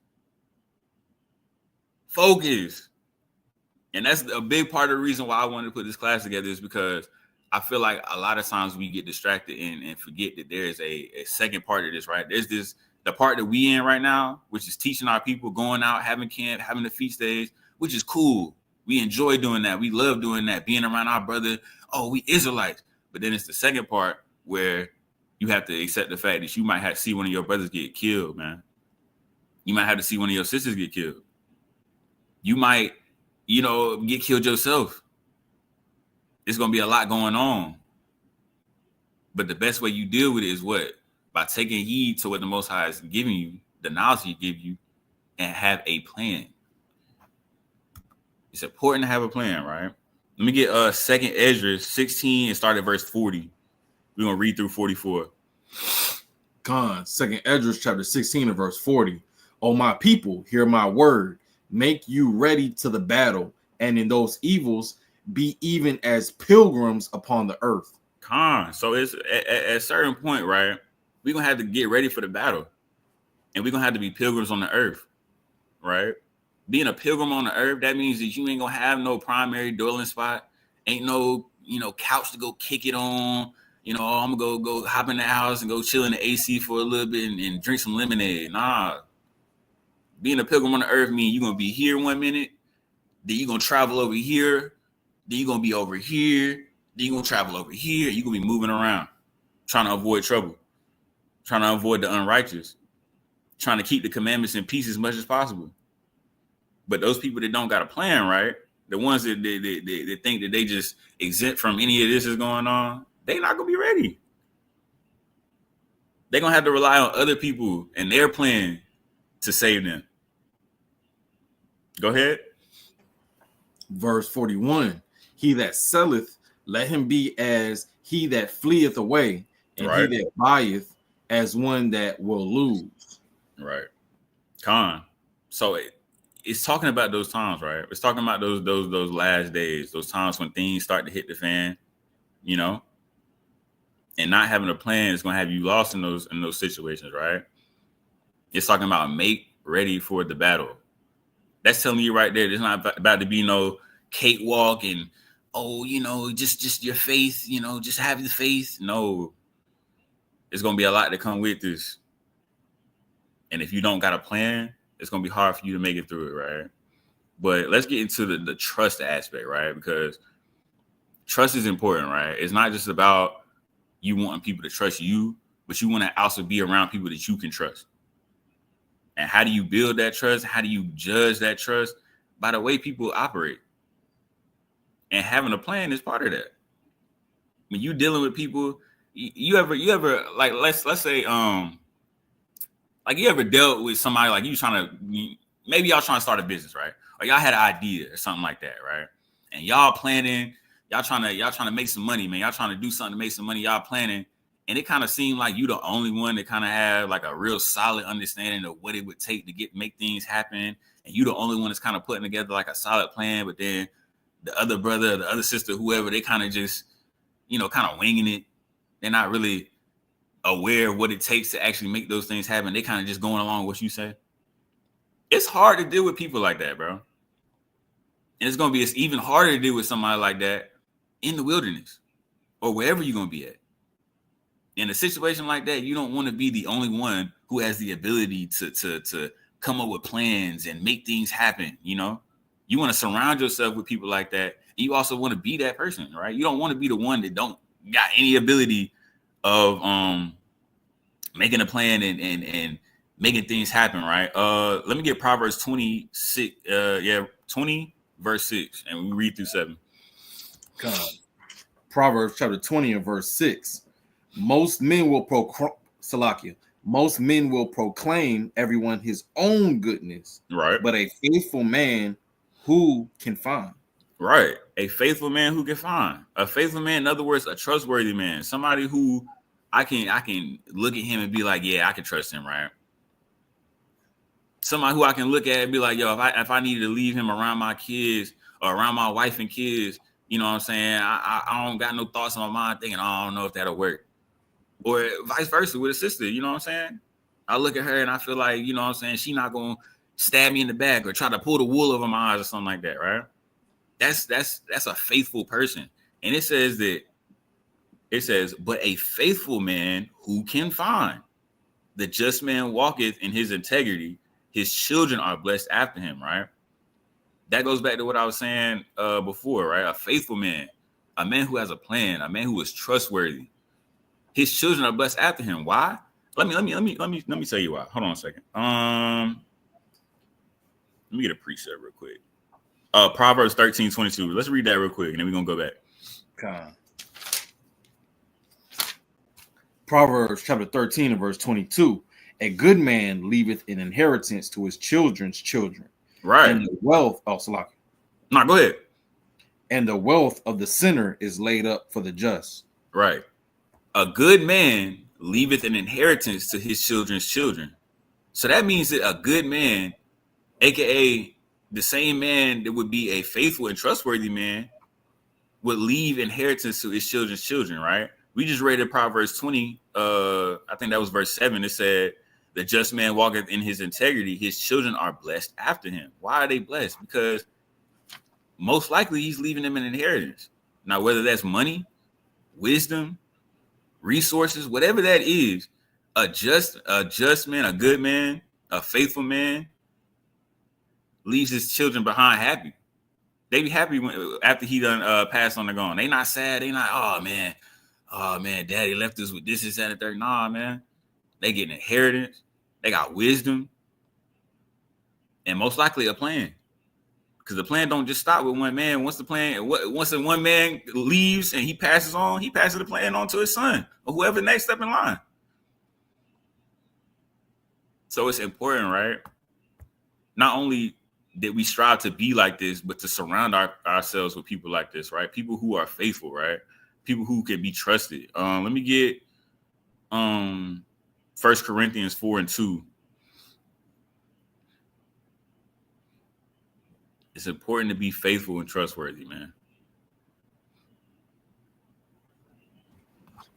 And that's a big part of the reason why I wanted to put this class together, is because I feel like a lot of times we get distracted and forget that there's a second part of this, right? There's the part that we in right now, which is teaching our people, going out, having camp, having the feast days, which is cool. We enjoy doing that. We love doing that, being around our brother. Oh, we Israelites. But then it's the second part where you have to accept the fact that you might have to see one of your brothers get killed, man. You might have to see one of your sisters get killed. You might, get killed yourself. It's going to be a lot going on. But the best way you deal with it is what? By taking heed to what the Most High is giving you, the knowledge He give you, and have a plan. It's important to have a plan, right? Let me get 2nd Ezra 16 and start at verse 40. We're going to read through 44. 2nd Ezra chapter 16 and verse 40. O my people, hear my word. Make you ready to the battle, and in those evils be even as pilgrims upon the earth. So it's at a certain point, right? We're going to have to get ready for the battle. And we're going to have to be pilgrims on the earth, right? Being a pilgrim on the earth, that means that you ain't going to have no primary dwelling spot. Ain't no, couch to go kick it on. I'm going to go hop in the house and go chill in the AC for a little bit and drink some lemonade. Nah. Being a pilgrim on the earth means you're going to be here 1 minute then you're gonna travel over here, then you're gonna be over here, then you're gonna travel over here, you're gonna be moving around, trying to avoid trouble, trying to avoid the unrighteous, trying to keep the commandments in peace as much as possible. But those people that don't got a plan, right? The ones that they think that they just exempt from any of this is going on, they not gonna be ready. They're gonna have to rely on other people and their plan to save them. Go ahead. Verse 41. He that selleth, let him be as he that fleeth away, and right. he that buyeth as one that will lose. Right. Con. So it's talking about those times, right? It's talking about those last days, those times when things start to hit the fan, you know, and not having a plan is going to have you lost in those situations, right? It's talking about make ready for the battle. That's telling you right there, there's not about to be no cakewalk and, oh, you know, just your faith, you know, just have the faith. No, there's going to be a lot to come with this. And if you don't got a plan, it's going to be hard for you to make it through it, right? But let's get into the trust aspect, right? Because trust is important, right? It's not just about you wanting people to trust you, but you want to also be around people that you can trust. And how do you build that trust? How do you judge that trust? By the way people operate. And having a plan is part of that. When you dealing with people, you ever like let's say like you ever dealt with somebody like maybe y'all trying to start a business, right? Or y'all had an idea or something like that, right? And y'all planning, y'all trying to make some money, man. Y'all trying to do something to make some money, y'all planning. And it kind of seemed like you the only one that kind of have like a real solid understanding of what it would take to make things happen. And you the only one that's kind of putting together like a solid plan. But then the other brother, the other sister, whoever, they kind of just, you know, kind of winging it. They're not really aware of what it takes to actually make those things happen. They kind of just going along with what you say. It's hard to deal with people like that, bro. And it's going to be even harder to deal with somebody like that in the wilderness or wherever you're going to be at. In a situation like that, you don't want to be the only one who has the ability to come up with plans and make things happen. You know, you want to surround yourself with people like that. And you also want to be that person, right? You don't want to be the one that don't got any ability of making a plan and making things happen, right? Let me get Proverbs 26, 20 verse 6, and we read through 7. Proverbs chapter 20 and verse 6. Most men will proclaim everyone his own goodness, right? But a faithful man who can find. Right. A faithful man who can find. A faithful man, in other words, a trustworthy man. Somebody who I can look at him and be like, yeah, I can trust him, right? Somebody who I can look at and be like, yo, if I needed to leave him around my kids or around my wife and kids, you know what I'm saying? I don't got no thoughts in my mind thinking, I don't know if that'll work. Or vice versa with a sister, you know what I'm saying? I look at her and I feel like, you know what I'm saying, she not going to stab me in the back or try to pull the wool over my eyes or something like that, right? That's a faithful person. And it says, but a faithful man who can find. The just man walketh in his integrity. His children are blessed after him, right? That goes back to what I was saying before, right? A faithful man, a man who has a plan, a man who is trustworthy. His children are blessed after him. Why? Let me tell you why. Hold on a second. Let me get a precept real quick. Proverbs 13:22. Let's read that real quick, and then we're gonna go back. Okay. Proverbs chapter 13 and verse 22. A good man leaveth an inheritance to his children's children. Right. And the wealth, Salaki. No, go ahead. And the wealth of the sinner is laid up for the just. Right. A good man leaveth an inheritance to his children's children. So that means that a good man, aka the same man that would be a faithful and trustworthy man, would leave inheritance to his children's children, right? We just read in Proverbs 20, I think that was verse 7. It said, the just man walketh in his integrity. His children are blessed after him. Why are they blessed? Because most likely he's leaving them an inheritance. Now, whether that's money, wisdom, resources, whatever that is, a just man, a good man, a faithful man leaves his children behind happy. They be happy when after he done passed on the gone. They not sad. They not, oh man, daddy left us with this, that, and third. Nah, man. They get an inheritance. They got wisdom. And most likely a plan. Because the plan don't just stop with one man. Once the one man leaves and he passes on, he passes the plan on to his son or whoever next step in line. So it's important, right? Not only that we strive to be like this, but to surround ourselves with people like this, right? People who are faithful, right? People who can be trusted. Let me get 1 Corinthians 4:2. It's important to be faithful and trustworthy, man.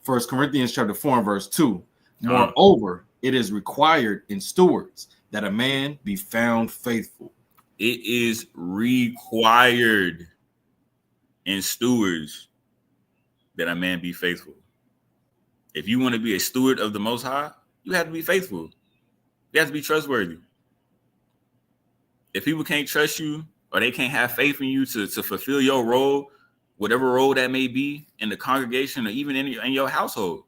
1 Corinthians chapter 4 and verse 2. Moreover, it is required in stewards that a man be found faithful. It is required in stewards that a man be faithful. If you want to be a steward of the Most High, you have to be faithful. You have to be trustworthy. If people can't trust you or they can't have faith in you to fulfill your role, whatever role that may be in the congregation or even in your household,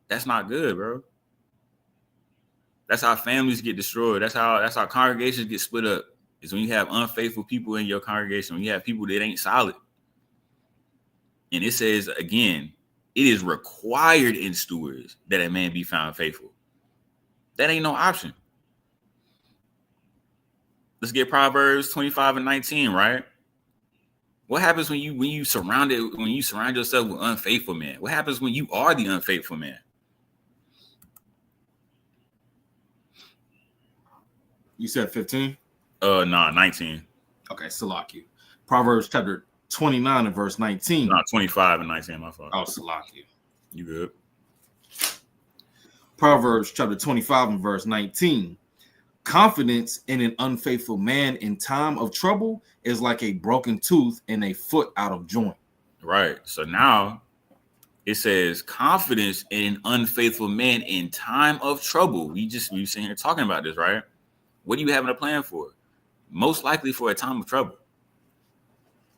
that's not good, bro. That's how families get destroyed. That's how congregations get split up. Is when you have unfaithful people in your congregation, when you have people that ain't solid. And it says, again, it is required in stewards that a man be found faithful. That ain't no option. Let's get Proverbs 25:19, right? What happens when you surround yourself with unfaithful men? What happens when you are the unfaithful man? You said 15? 19. Okay, Salakia. Proverbs chapter 29 and verse 19. 25 and 19, my fault. Oh, Salakia. You good. Proverbs chapter 25 and verse 19. Confidence in an unfaithful man in time of trouble is like a broken tooth and a foot out of joint. Right. So now it says confidence in an unfaithful man in time of trouble. We sitting here talking about this, right? What are you having a plan for? Most likely for a time of trouble.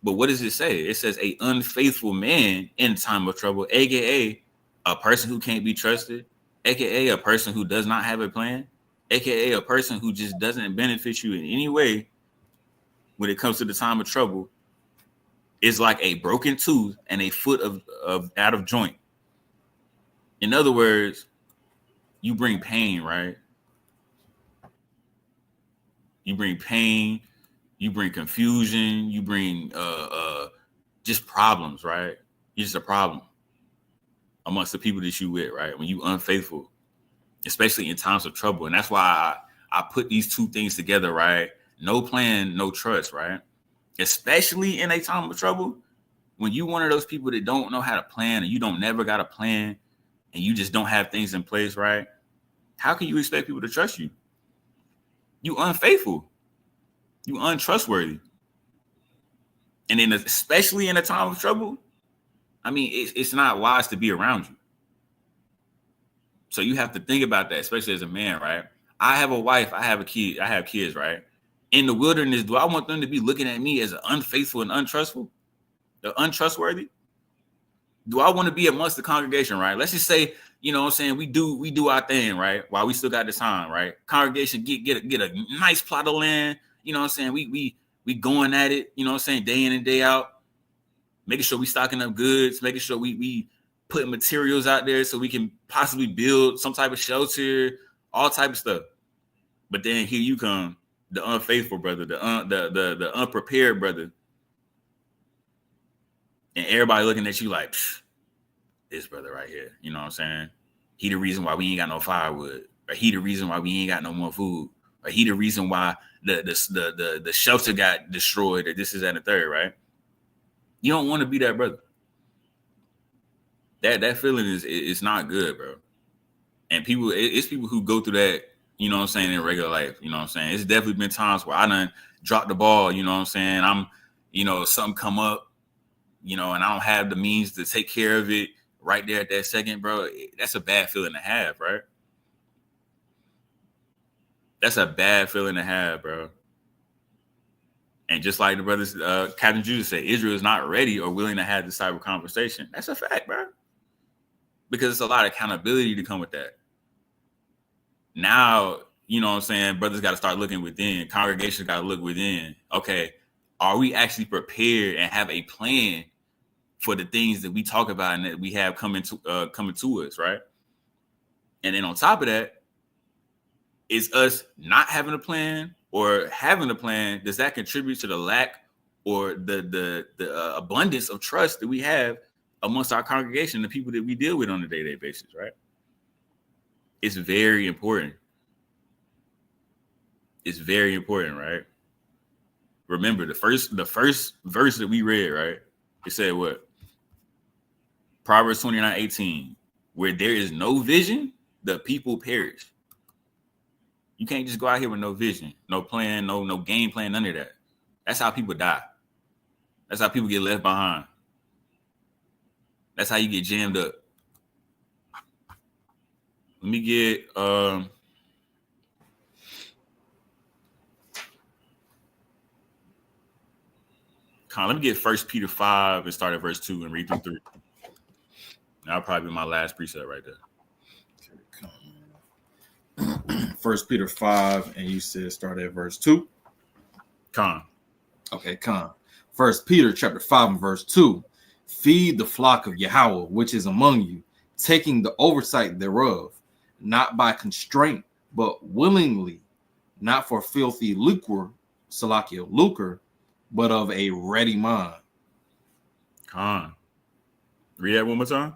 But what does it say? It says a unfaithful man in time of trouble, aka a person who can't be trusted, aka a person who does not have a plan, aka a person who just doesn't benefit you in any way when it comes to the time of trouble, is like a broken tooth and a foot of out of joint. In other words, you bring pain, right? You bring pain, you bring confusion, you bring just problems, right? You're just a problem amongst the people that you with, right? When you unfaithful, especially in times of trouble. And that's why I put these two things together, right? No plan, no trust, right? Especially in a time of trouble, when you one of those people that don't know how to plan and you don't never got a plan and you just don't have things in place, right? How can you expect people to trust you? You unfaithful. You untrustworthy. And then especially in a time of trouble, I mean, it's not wise to be around you. So you have to think about that, especially as a man, right? I have a wife, I have a kid, I have kids, right? In the wilderness, do I want them to be looking at me as unfaithful and untrustworthy? Do I want to be amongst the congregation, right? Let's just say, you know what I'm saying, we do our thing, right? While we still got the time, right? Congregation get a nice plot of land, you know what I'm saying? We going at it, you know what I'm saying, day in and day out, making sure we stocking up goods, making sure we putting materials out there so we can possibly build some type of shelter, all type of stuff. But then here you come, the unfaithful brother, the unprepared brother. And everybody looking at you like, this brother right here, you know what I'm saying? He the reason why we ain't got no firewood, or he the reason why we ain't got no more food, or he the reason why the shelter got destroyed, or this is that and the third, right? You don't want to be that brother. That feeling is not good, bro. And it's people who go through that, you know what I'm saying, in regular life, you know what I'm saying? It's definitely been times where I done dropped the ball, you know what I'm saying? Something come up, you know, and I don't have the means to take care of it right there at that second, bro. That's a bad feeling to have, right? That's a bad feeling to have, bro. And just like the brothers, Captain Judas said, Israel is not ready or willing to have this type of conversation. That's a fact, bro. Because it's a lot of accountability to come with that. Now, you know what I'm saying, brothers got to start looking within. Congregations got to look within. Okay, are we actually prepared and have a plan for the things that we talk about and that we have coming to us, right? And then on top of that, is us not having a plan or having a plan, does that contribute to the lack or the abundance of trust that we have amongst our congregation, the people that we deal with on a day-to-day basis, right? It's very important. It's very important, right? Remember the first verse that we read, right? It said what? Proverbs 29:18. Where there is no vision, the people perish. You can't just go out here with no vision, no plan, no game plan, none of that. That's how people die. That's how people get left behind. That's how you get jammed up. Let me get let me get 1 Peter 5 and start at verse 2 and read through 3. That'll probably be my last precept right there. 1 Peter 5, and you said start at verse 2. Okay, 1 Peter chapter 5 and verse 2. Feed the flock of Yahweh, which is among you, taking the oversight thereof, not by constraint, but willingly, not for filthy lucre, but of a ready mind. Read that one more time.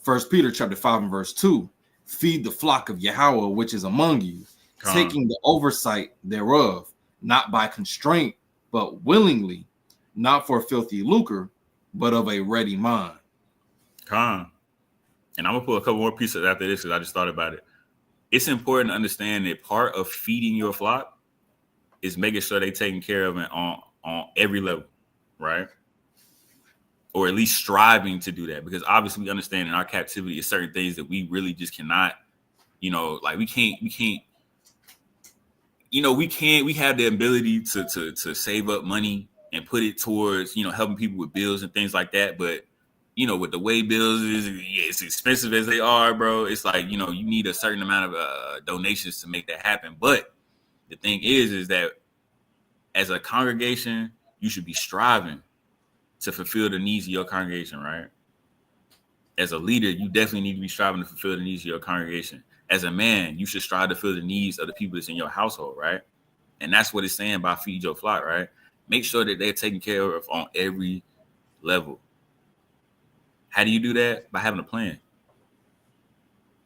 1 Peter chapter 5 and verse 2. Feed the flock of Yahweh, which is among you, taking the oversight thereof, not by constraint, but willingly, not for filthy lucre, but of a ready mind. And I'm going to put a couple more pieces after this because I just thought about it. It's important to understand that part of feeding your flock is making sure they're taken care of on every level, right? Or at least striving to do that, because obviously we understand in our captivity is certain things that we really just cannot, like we have the ability to save up money and put it towards, helping people with bills and things like that. But, with the way bills is, it's expensive as they are, bro. It's like, you need a certain amount of donations to make that happen. But the thing is that as a congregation, you should be striving to fulfill the needs of your congregation, right? As a leader, you definitely need to be striving to fulfill the needs of your congregation. As a man, you should strive to fulfill the needs of the people that's in your household, right? And that's what it's saying by feed your flock, right? Make sure that they're taken care of on every level. How do you do that? By having a plan.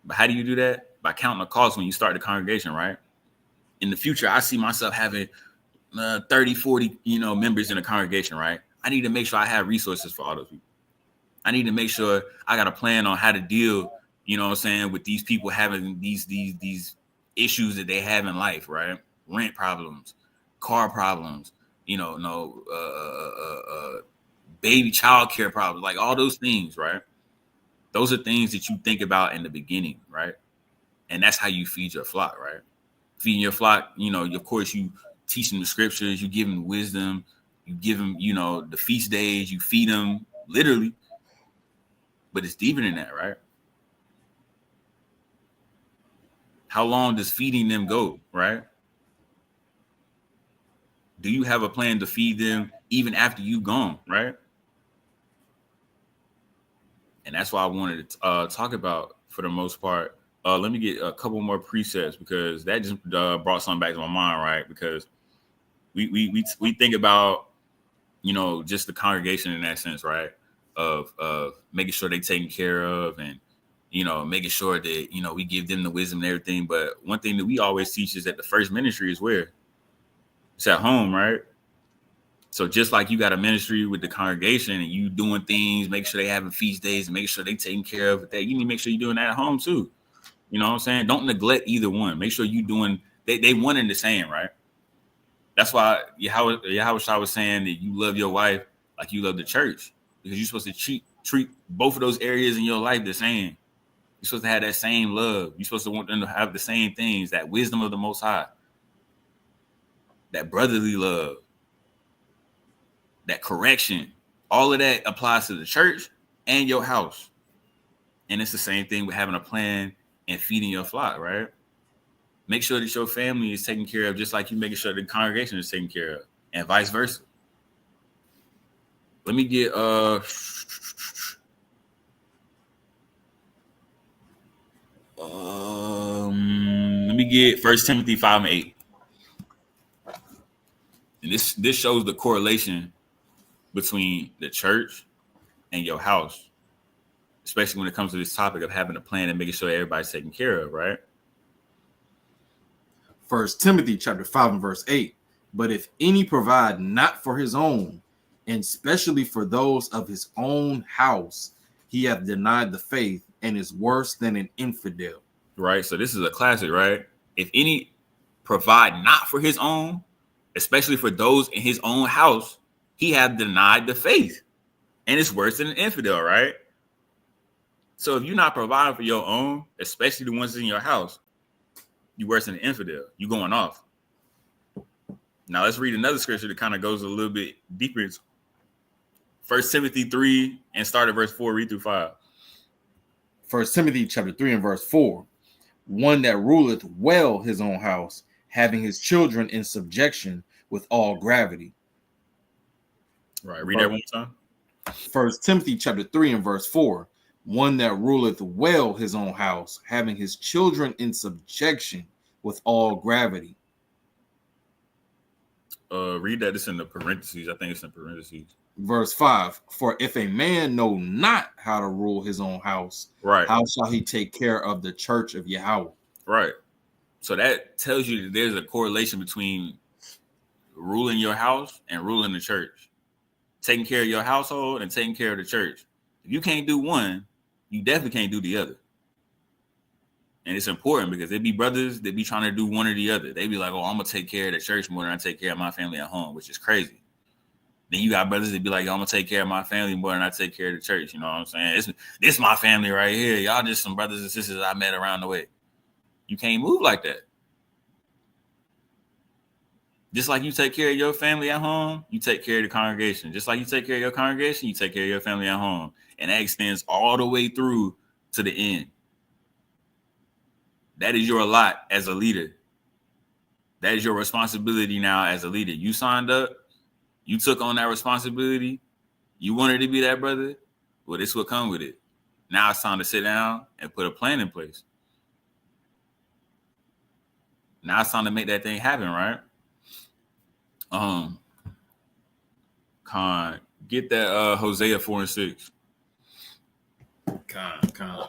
But how do you do that? By counting the cost when you start the congregation, right? In the future, I see myself having 30, 40, members in a congregation, right? I need to make sure I have resources for all those people. I need to make sure I got a plan on how to deal, with these people having these issues that they have in life, right? Rent problems, car problems, baby child care problems, like all those things, right? Those are things that you think about in the beginning, right? And that's how you feed your flock, right? Feeding your flock, of course, you teach them the scriptures, you give them wisdom, you give them, the feast days, you feed them literally, but it's deeper than that, right? How long does feeding them go, right? Do you have a plan to feed them even after you've gone, right? And that's why I wanted to talk about, for the most part. Let me get a couple more precepts because that just brought something back to my mind, right? Because we think about, just the congregation in that sense, right? Of making sure they're taken care of and, making sure that, we give them the wisdom and everything. But one thing that we always teach is that the first ministry is where? It's at home, right? So just like you got a ministry with the congregation and you doing things, make sure they having feast days and make sure they taking care of that, you need to make sure you're doing that at home too. You know what I'm saying? Don't neglect either one. Make sure you doing, they one and the same, right? That's why Yahweh Shah was saying that you love your wife like you love the church, because you're supposed to treat both of those areas in your life the same. You're supposed to have that same love. You're supposed to want them to have the same things, that wisdom of the Most High, that brotherly love, that correction, all of that applies to the church and your house. And it's the same thing with having a plan and feeding your flock, right? Make sure that your family is taken care of just like you making sure the congregation is taken care of, and vice versa. Let me get let me get 1 Timothy 5:8. And this shows the correlation between the church and your house, especially when it comes to this topic of having a plan and making sure everybody's taken care of, right? 1 Timothy chapter 5 and verse 8. But if any provide not for his own, and especially for those of his own house, he hath denied the faith and is worse than an infidel. Right. So this is a classic, right? If any provide not for his own, especially for those in his own house, he hath denied the faith and it's worse than an infidel, right? So if you're not providing for your own, especially the ones in your house, you worse than an infidel. You going off. Now let's read another scripture that kind of goes a little bit deeper into 1 Timothy 3 and start at verse 4, read through 5. 1 Timothy chapter 3 and verse 4. One that ruleth well his own house, having his children in subjection with all gravity. Right. Read that one more time. 1 Timothy chapter 3 and verse 4. One that ruleth well his own house, having his children in subjection with all gravity. Read that. It's in the parentheses. I think it's in parentheses. Verse 5. For if a man know not how to rule his own house, right, how shall he take care of the church of Yahweh? Right. So that tells you that there's a correlation between ruling your house and ruling the church. Taking care of your household and taking care of the church. If you can't do one, you definitely can't do the other. And it's important because there be brothers that be trying to do one or the other. They be like, oh, I'm going to take care of the church more than I take care of my family at home, which is crazy. Then you got brothers that be like, yo, I'm going to take care of my family more than I take care of the church. You know what I'm saying? This my family right here. Y'all just some brothers and sisters I met around the way. You can't move like that. Just like you take care of your family at home, you take care of the congregation. Just like you take care of your congregation, you take care of your family at home. And that extends all the way through to the end. That is your lot as a leader. That is your responsibility now as a leader. You signed up. You took on that responsibility. You wanted to be that brother. Well, this will come with it. Now it's time to sit down and put a plan in place. Now it's time to make that thing happen, right? Get that Hosea 4 and 6. Con.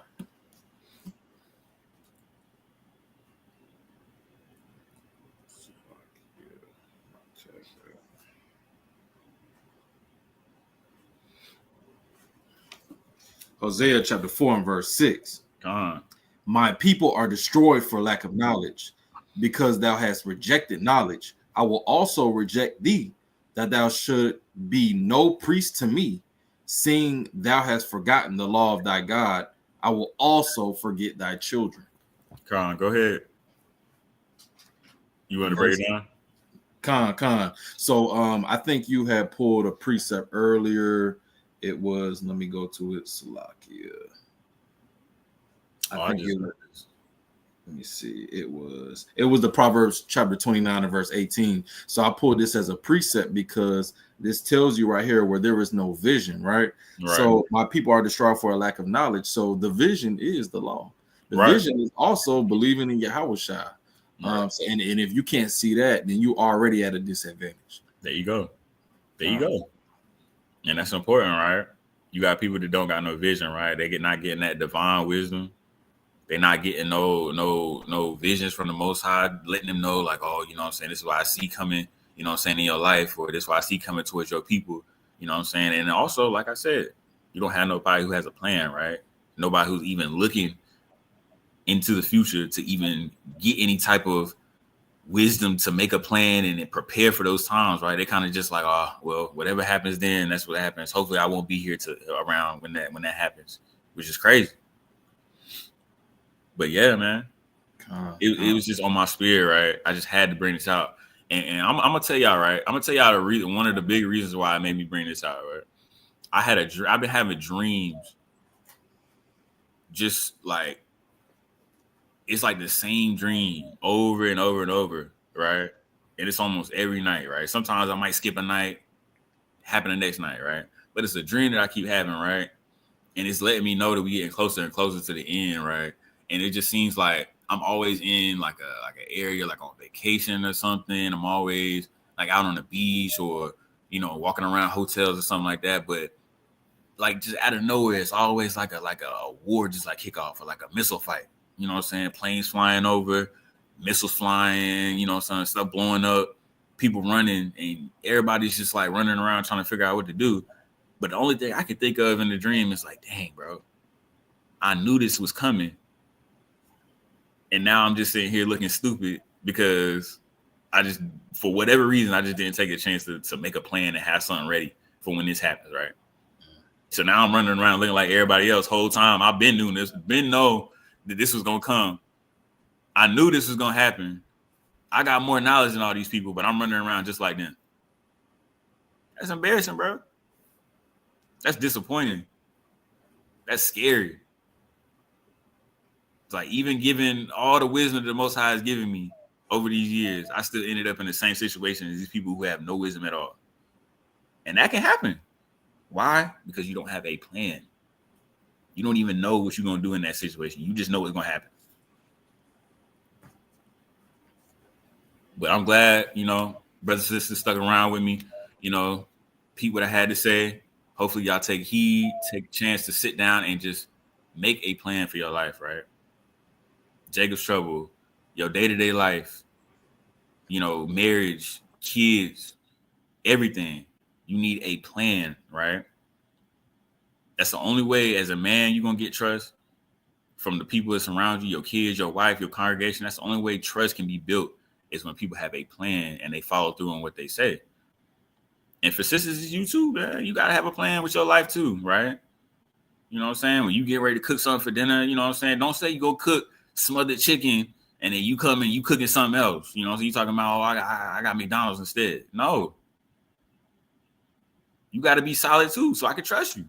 Hosea chapter 4 and verse 6. My people are destroyed for lack of knowledge. Because thou hast rejected knowledge, I will also reject thee, that thou should be no priest to me. Seeing thou hast forgotten the law of thy God, I will also forget thy children. Go ahead. You want to break it down? Con. So I think you had pulled a precept earlier. It was, let me go to it, Salakia. Let me see. It was the Proverbs chapter 29 and verse 18. So I pulled this as a precept because this tells you right here where there is no vision, right? So my people are destroyed for a lack of knowledge. So the vision is the law. The vision is also believing in Yahweh Shai. And if you can't see that, then you already at a disadvantage. There you go. And that's important, right? You got people that don't got no vision, right? They not getting that divine wisdom. They're not getting no visions from the Most High, letting them know, like, oh, you know what I'm saying, this is what I see coming, you know what I'm saying, in your life, or this is what I see coming towards your people, you know what I'm saying? And also, like I said, you don't have nobody who has a plan, right? Nobody who's even looking into the future to even get any type of wisdom to make a plan and prepare for those times, right? They kind of just like, oh, well, whatever happens then, that's what happens. Hopefully I won't be here around when that happens, which is crazy. But yeah, man, it was just on my spirit, right? I just had to bring this out And I'm gonna tell y'all, right? I'm gonna tell y'all the reason. One of the big reasons why it made me bring this out, right? I've been having dreams, just like it's like the same dream over and over and over, right? And it's almost every night, right? Sometimes I might skip a night, happen the next night, right? But it's a dream that I keep having, right? And it's letting me know that we're getting closer and closer to the end, right? And it just seems like I'm always in like an area, like on vacation or something. I'm always like out on the beach or, you know, walking around hotels or something like that. But like just out of nowhere, it's always like a war just like kick off or like a missile fight. You know what I'm saying? Planes flying over, missiles flying, you know what I'm saying? Stuff blowing up, people running, and everybody's just like running around trying to figure out what to do. But the only thing I could think of in the dream is like, dang, bro, I knew this was coming. And now I'm just sitting here looking stupid because I just, for whatever reason, I just didn't take a chance to make a plan and have something ready for when this happens, right? So now I'm running around looking like everybody else. Whole time I've been doing this, been know that this was gonna come. I knew this was gonna happen. I got more knowledge than all these people, but I'm running around just like them. That's embarrassing, bro. That's disappointing. That's scary. It's like even given all the wisdom that the Most High has given me over these years, I still ended up in the same situation as these people who have no wisdom at all. And that can happen. Why? Because you don't have a plan. You don't even know what you're going to do in that situation. You just know what's going to happen. But I'm glad, you know, brothers and sisters stuck around with me. You know, peep what I had to say. Hopefully y'all take heed, take a chance to sit down and just make a plan for your life, right? Jacob's Trouble, your day-to-day life, you know, marriage, kids, everything. You need a plan, right? That's the only way as a man you're going to get trust from the people that surround you, your kids, your wife, your congregation. That's the only way trust can be built is when people have a plan and they follow through on what they say. And for sisters, it's you too, man. You got to have a plan with your life too, right? You know what I'm saying? When you get ready to cook something for dinner, you know what I'm saying? Don't say you go cook smothered chicken and then you come and you cooking something else. You know, so you talking about, oh, I got McDonald's instead. No. You got to be solid too, so I can trust you.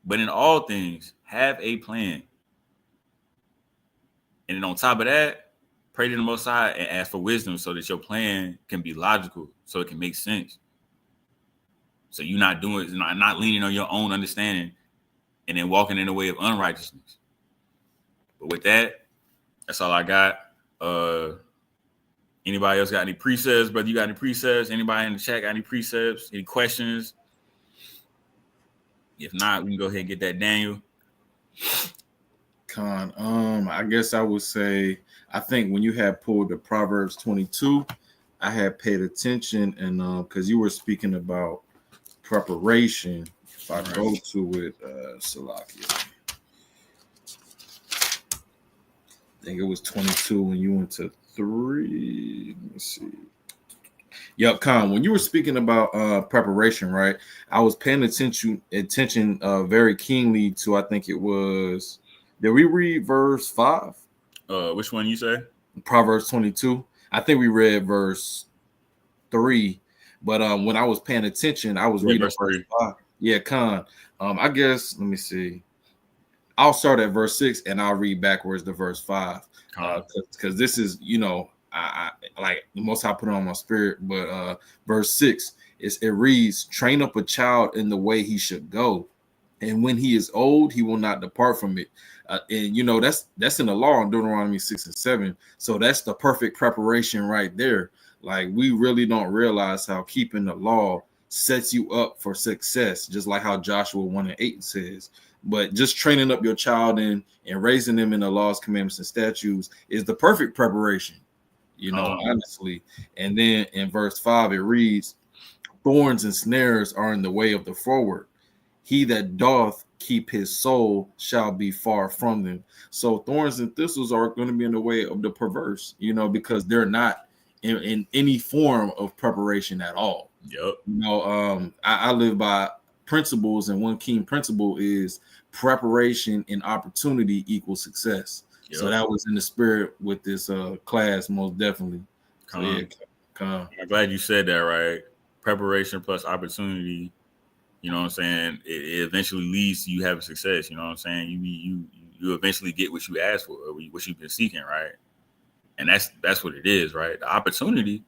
But in all things, have a plan. And then on top of that, pray to the Most High and ask for wisdom so that your plan can be logical, so it can make sense. So you're not doing, not leaning on your own understanding and then walking in the way of unrighteousness. But with that, that's all I got. Anybody else got any precepts? Brother, you got any precepts? Anybody in the chat got any precepts? Any questions? If not, we can go ahead and get that Daniel. I guess I would say, I think when you had pulled the Proverbs 22, I had paid attention, and because you were speaking about preparation. If I go to it, Salakia, I think it was 22 when you went to 3. Let me see. Yep, Khan. When you were speaking about preparation, right? I was paying attention very keenly to, I think it was, did we read verse 5? Which one you say? Proverbs 22. I think we read verse 3, but when I was paying attention, I was reading verse 5. Yeah, Khan. I guess, let me see. I'll start at verse 6 and I'll read backwards to verse 5. Because this is, you know, I like the Most High put it on my spirit, but verse 6 it reads, train up a child in the way he should go, and when he is old, he will not depart from it. And you know, that's in the law in Deuteronomy 6 and 7. So that's the perfect preparation right there. Like, we really don't realize how keeping the law sets you up for success, just like how Joshua 1 and 8 says. But just training up your child and raising them in the laws, commandments, and statutes is the perfect preparation, you know, honestly. And then in verse 5, it reads, thorns and snares are in the way of the forward. He that doth keep his soul shall be far from them. So thorns and thistles are going to be in the way of the perverse, you know, because they're not in any form of preparation at all. Yep. You know, I live by principles, and one key principle is preparation and opportunity equals success. So that was in the spirit with this class, most definitely. So, yeah, I'm glad you said that, right? Preparation plus opportunity, you know what I'm saying? It eventually leads to you having success, you know what I'm saying? You eventually get what you asked for, or what you've been seeking, right? And that's what it is, right? The opportunity,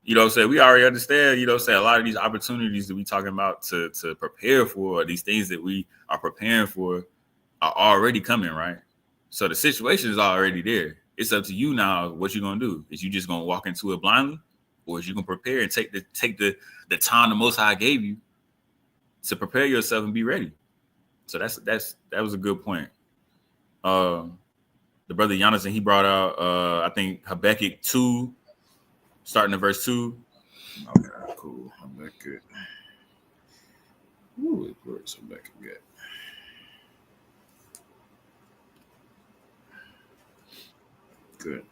you know what I'm saying? We already understand, you know what I'm saying? A lot of these opportunities that we talking about to prepare for, or these things that we are preparing for, are already coming, right? So the situation is already there. It's up to you now what you're gonna do. Is you just gonna walk into it blindly, or is you gonna prepare and take the time the Most High gave you to prepare yourself and be ready? So that was a good point. The brother Jonathan, he brought out I think Habakkuk 2, starting at verse 2. Okay, cool. Habakkuk. Ooh, where's Habakkuk at? Good.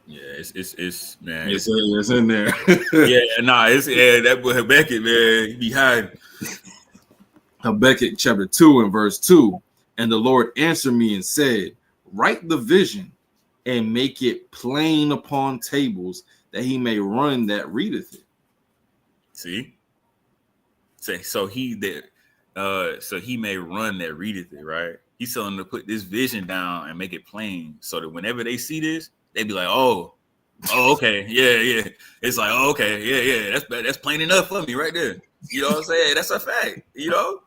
Yeah, it's man. It's in there. That boy Habakkuk, man, he be hiding. Habakkuk chapter 2 and verse 2. And the Lord answered me and said, write the vision and make it plain upon tables, that he may run that readeth it. See? So he may run that readeth it, right? He's telling them to put this vision down and make it plain, so that whenever they see this, they be like, oh, okay, yeah. It's like, oh, okay, yeah, that's plain enough for me right there. You know what I'm saying? That's a fact, you know?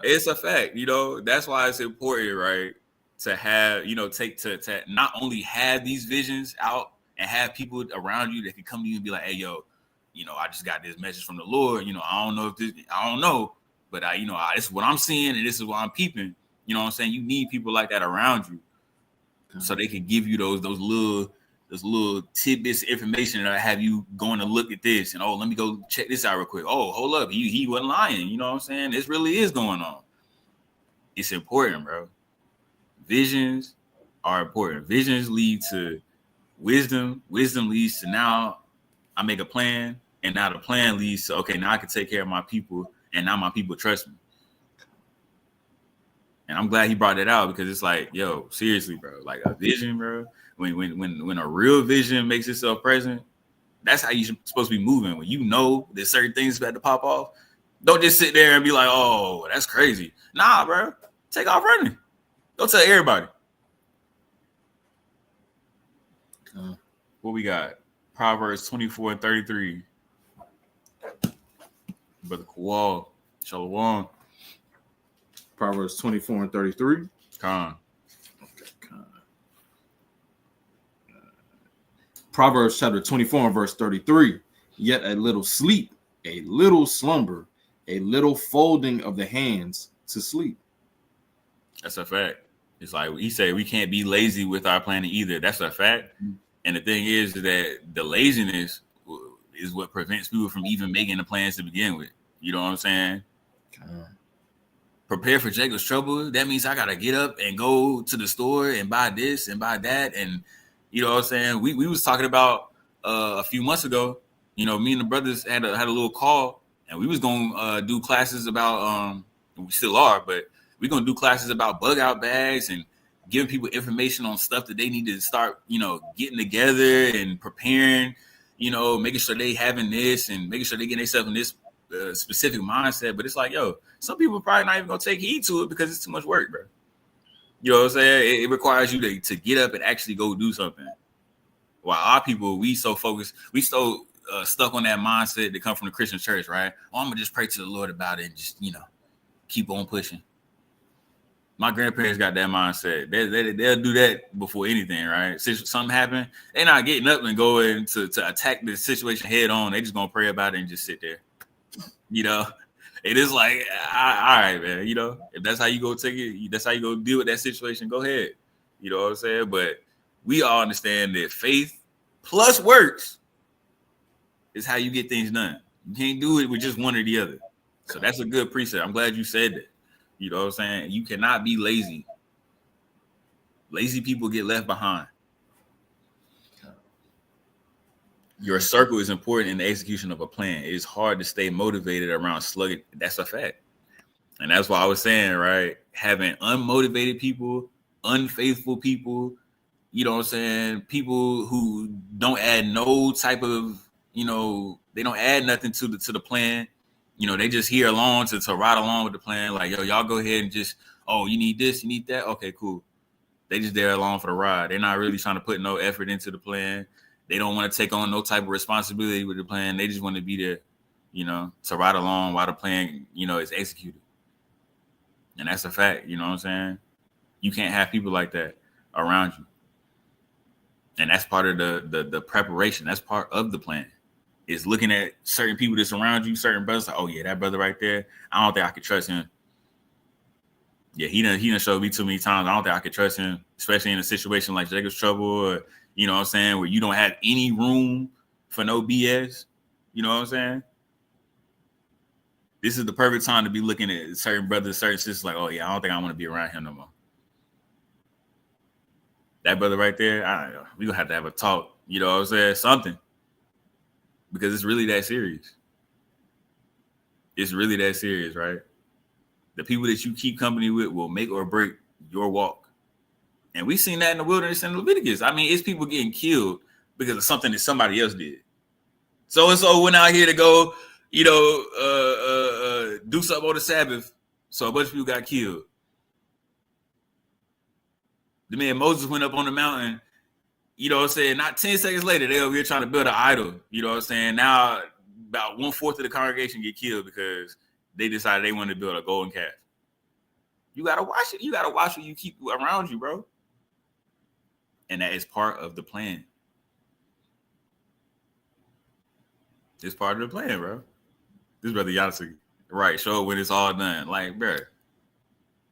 It's a fact, you know? That's why it's important, right? To have, you know, to not only have these visions out and have people around you that can come to you and be like, hey, yo, you know, I just got this message from the Lord. You know, I don't know, but this is what I'm seeing and this is what I'm peeping. You know what I'm saying? You need people like that around you, so they can give you those little tidbits of information that have you going to look at this and, oh, let me go check this out real quick. Oh, hold up, he wasn't lying. You know what I'm saying? This really is going on. It's important, bro. Visions are important. Visions lead to wisdom. Wisdom leads to, now I make a plan, and now the plan leads to, okay, now I can take care of my people, and now my people trust me. And I'm glad he brought that out, because it's like, yo, seriously, bro, like a vision, bro. When a real vision makes itself present, that's how you're supposed to be moving. When you know that certain things about to pop off, don't just sit there and be like, oh, that's crazy. Nah, bro, take off running. Go tell everybody. What we got? Proverbs 24 and 33. Brother Kowal, Shalom. Proverbs 24 and 33. Con. Proverbs chapter 24 and verse 33. Yet a little sleep, a little slumber, a little folding of the hands to sleep. That's a fact. It's like he said, we can't be lazy with our planning either. That's a fact. And the thing is that the laziness is what prevents people from even making the plans to begin with. You know what I'm saying? Prepare for Jacob's trouble. That means I gotta get up and go to the store and buy this and buy that. And you know what I'm saying? We was talking about a few months ago. You know, me and the brothers had a little call, and we was gonna do classes about we still are, but we're gonna do classes about bug out bags and giving people information on stuff that they need to start, you know, getting together and preparing, you know, making sure they having this and making sure they get themselves in this specific mindset. But it's like, yo, some people probably not even gonna take heed to it because it's too much work, bro. You know what I'm saying? It requires you to get up and actually go do something. While our people, we so focused, we so stuck on that mindset that come from the Christian church, right? Oh, I'm gonna just pray to the Lord about it and just, you know, keep on pushing. My grandparents got that mindset. They'll do that before anything, right? Since something happened, they're not getting up and going to attack the situation head on. They just gonna pray about it and just sit there. You know, it is like, all right, man. You know, if that's how you go take it, that's how you go deal with that situation. Go ahead. You know what I'm saying? But we all understand that faith plus works is how you get things done. You can't do it with just one or the other. So that's a good precept. I'm glad you said that. You know what I'm saying? You cannot be lazy. Lazy people get left behind. Your circle is important in the execution of a plan. It is hard to stay motivated around slugging. That's a fact. And that's why I was saying, right, having unmotivated people, unfaithful people, you know what I'm saying, people who don't add no type of, you know, they don't add nothing to the plan. You know, they just here along to ride along with the plan. Like, yo, y'all go ahead and just, oh, you need this, you need that. Okay, cool. They just there along for the ride. They're not really trying to put no effort into the plan. They don't want to take on no type of responsibility with the plan. They just want to be there, you know, to ride along while the plan, you know, is executed. And that's a fact, you know what I'm saying? You can't have people like that around you. And that's part of the preparation. That's part of the plan. Is looking at certain people that surround you, certain brothers, like, oh yeah, that brother right there, I don't think I could trust him. Yeah, he done showed me too many times. I don't think I could trust him, especially in a situation like Jacob's Trouble, or you know what I'm saying, where you don't have any room for no BS. You know what I'm saying? This is the perfect time to be looking at certain brothers, certain sisters, like, oh yeah, I don't think I want to be around him no more. That brother right there, I don't know. We gonna have to have a talk. You know what I'm saying? Something. Because it's really that serious. It's really that serious, right? The people that you keep company with will make or break your walk. And we've seen that in the wilderness and Leviticus. I mean, it's people getting killed because of something that somebody else did. So went out here to go, you know, do something on the Sabbath. So a bunch of people got killed. The man Moses went up on the mountain. You know what I'm saying? Not 10 seconds later, they over here trying to build an idol. You know what I'm saying? Now, about 1/4 of the congregation get killed because they decided they wanted to build a golden calf. You got to watch it. You got to watch what you keep around you, bro. And that is part of the plan. It's part of the plan, bro. This brother Yasu, right? Show it when it's all done. Like, bro,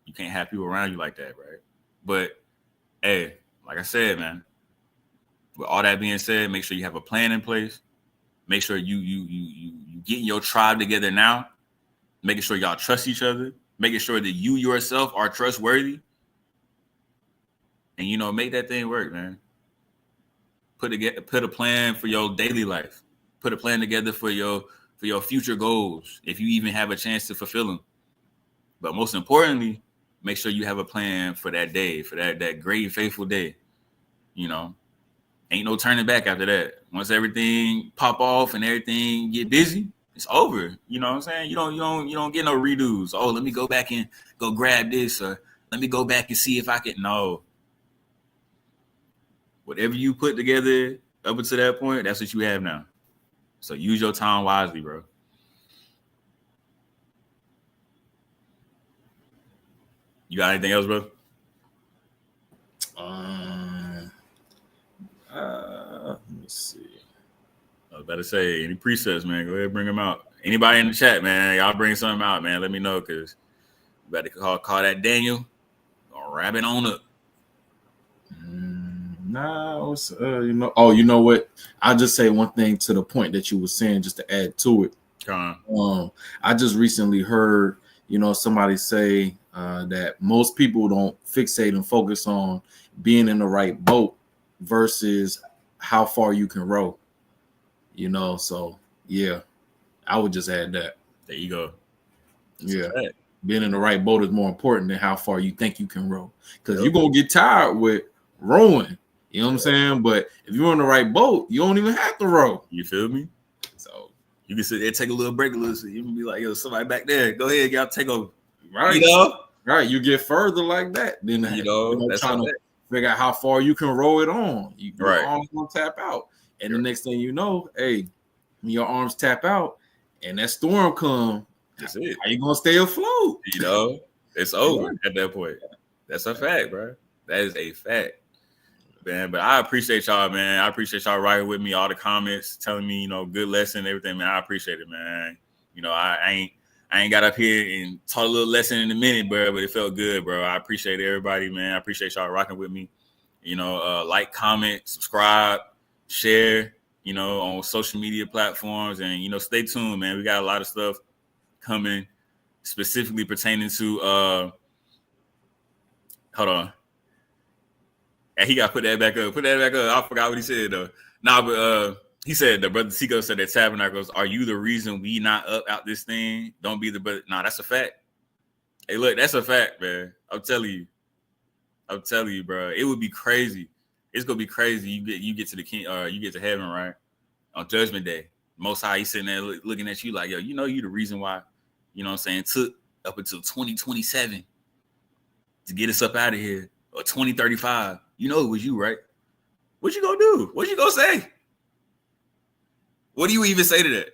you can't have people around you like that, right? But, hey, like I said, man, with all that being said, make sure you have a plan in place. Make sure you getting your tribe together now. Making sure y'all trust each other. Making sure that you yourself are trustworthy. And, you know, make that thing work, man. Put a plan for your daily life. Put a plan together for your future goals, if you even have a chance to fulfill them. But most importantly, make sure you have a plan for that day, for that great and faithful day. You know, ain't no turning back after that. Once everything pop off and everything get busy, it's over. You know what I'm saying? You don't get no redos. Oh, let me go back and go grab this, or let me go back and see if I can. No. Whatever you put together up until that point, that's what you have now. So use your time wisely, bro. You got anything else, bro? Let me see. I was about to say, any presets, man, go ahead and bring them out. Anybody in the chat, man, y'all bring something out, man. Let me know, because you better call that Daniel or wrap it on up. No, you know. Oh, you know what? I'll just say one thing to the point that you were saying, just to add to it. I just recently heard, you know, somebody say that most people don't fixate and focus on being in the right boat versus how far you can row. You know, so yeah, I would just add that. There you go. That's being in the right boat is more important than how far you think you can row, because you're gonna get tired with rowing. You know what I'm saying? But if you're on the right boat, you don't even have to row. You feel me? So you can sit there, take a little break, you can be like, yo, somebody back there, go ahead, y'all take over. Right. You know? Right. You get further like that. Then that's trying to figure out how far you can roll it on. Your arms gonna tap out. And the next thing you know, hey, when your arms tap out and that storm come, that's it. How you gonna stay afloat? You know, it's over at that point. That's a fact, bro. That is a fact. Man, but I appreciate y'all, man. I appreciate y'all writing with me, all the comments, telling me, you know, good lesson, everything, man. I appreciate it, man. You know, I ain't got up here and taught a little lesson in a minute, bro, but it felt good, bro. I appreciate everybody, man. I appreciate y'all rocking with me. You know, like, comment, subscribe, share, you know, on social media platforms, and, you know, stay tuned, man. We got a lot of stuff coming specifically pertaining to hold on. And he got to put that back up. Put that back up. I forgot what he said, though. Nah, but he said, the brother Tico said that Tabernacles, are you the reason we not up out this thing? Don't be the brother. Nah, that's a fact. Hey, look, that's a fact, man. I'm telling you, bro. It would be crazy. It's gonna be crazy. You get to the king, you get to heaven, right? On Judgment Day, Most High, he's sitting there looking at you like, yo, you know, you the reason why, you know what I'm saying, took up until 2027 to get us up out of here, or 2035. You know it was you, right? What you gonna do? What you gonna say? What do you even say to that?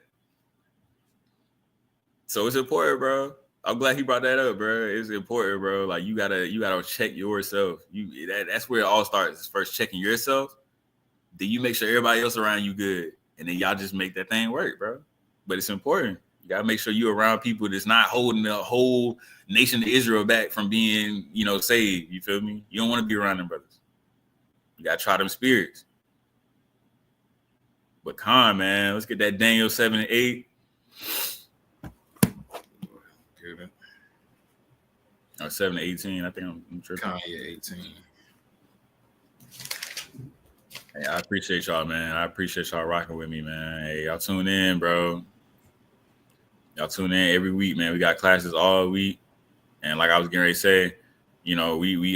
So it's important, bro. I'm glad he brought that up, bro. It's important, bro. Like you gotta check yourself. That's where it all starts. First checking yourself. Then you make sure everybody else around you good, and then y'all just make that thing work, bro. But it's important. You gotta make sure you're around people that's not holding the whole nation of Israel back from being, you know, saved. You feel me? You don't want to be around them brothers. You gotta try them spirits. But Khan, man, let's get that Daniel 7 and 8. Or 7 to 18. I think I'm tripping. Kanye 18. Hey, I appreciate y'all, man. I appreciate y'all rocking with me, man. Hey, y'all tune in, bro. Y'all tune in every week, man. We got classes all week. And like I was getting ready to say, you know, we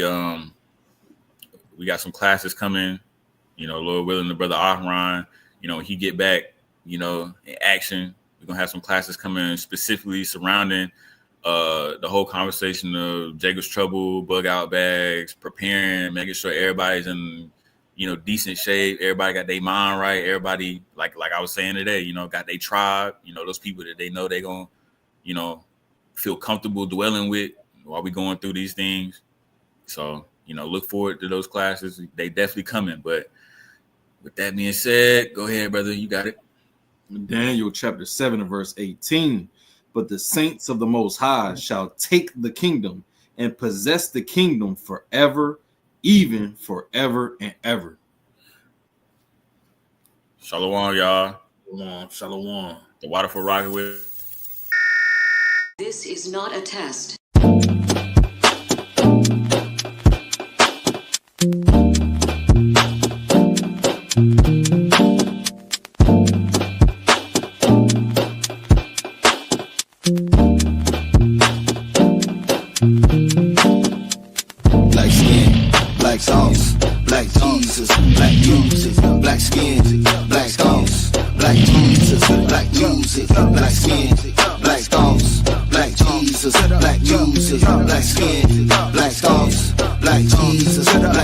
got some classes coming, you know, Lord willing, the brother Ahran, you know, when he get back, you know, in action, we're gonna have some classes coming specifically surrounding the whole conversation of Jacob's trouble, bug out bags, preparing, making sure everybody's in, you know, decent shape. Everybody got their mind right. Everybody, like I was saying today, you know, got their tribe, you know, those people that they know they gonna, you know, feel comfortable dwelling with while we going through these things. So, you know, look forward to those classes. They definitely coming. But with that being said, go ahead, brother. You got it. Daniel chapter 7 and verse 18. But the saints of the Most High shall take the kingdom and possess the kingdom forever, even forever and ever. Shalom, y'all. Shalom. The water for rocking with. This is not a test. Black skin, black sauce, black Jesus, black music, black skin, black sauce, black Jesus, black music, black skin, black sauce, black Jesus, black music, black skin, black sauce, black Jesus, black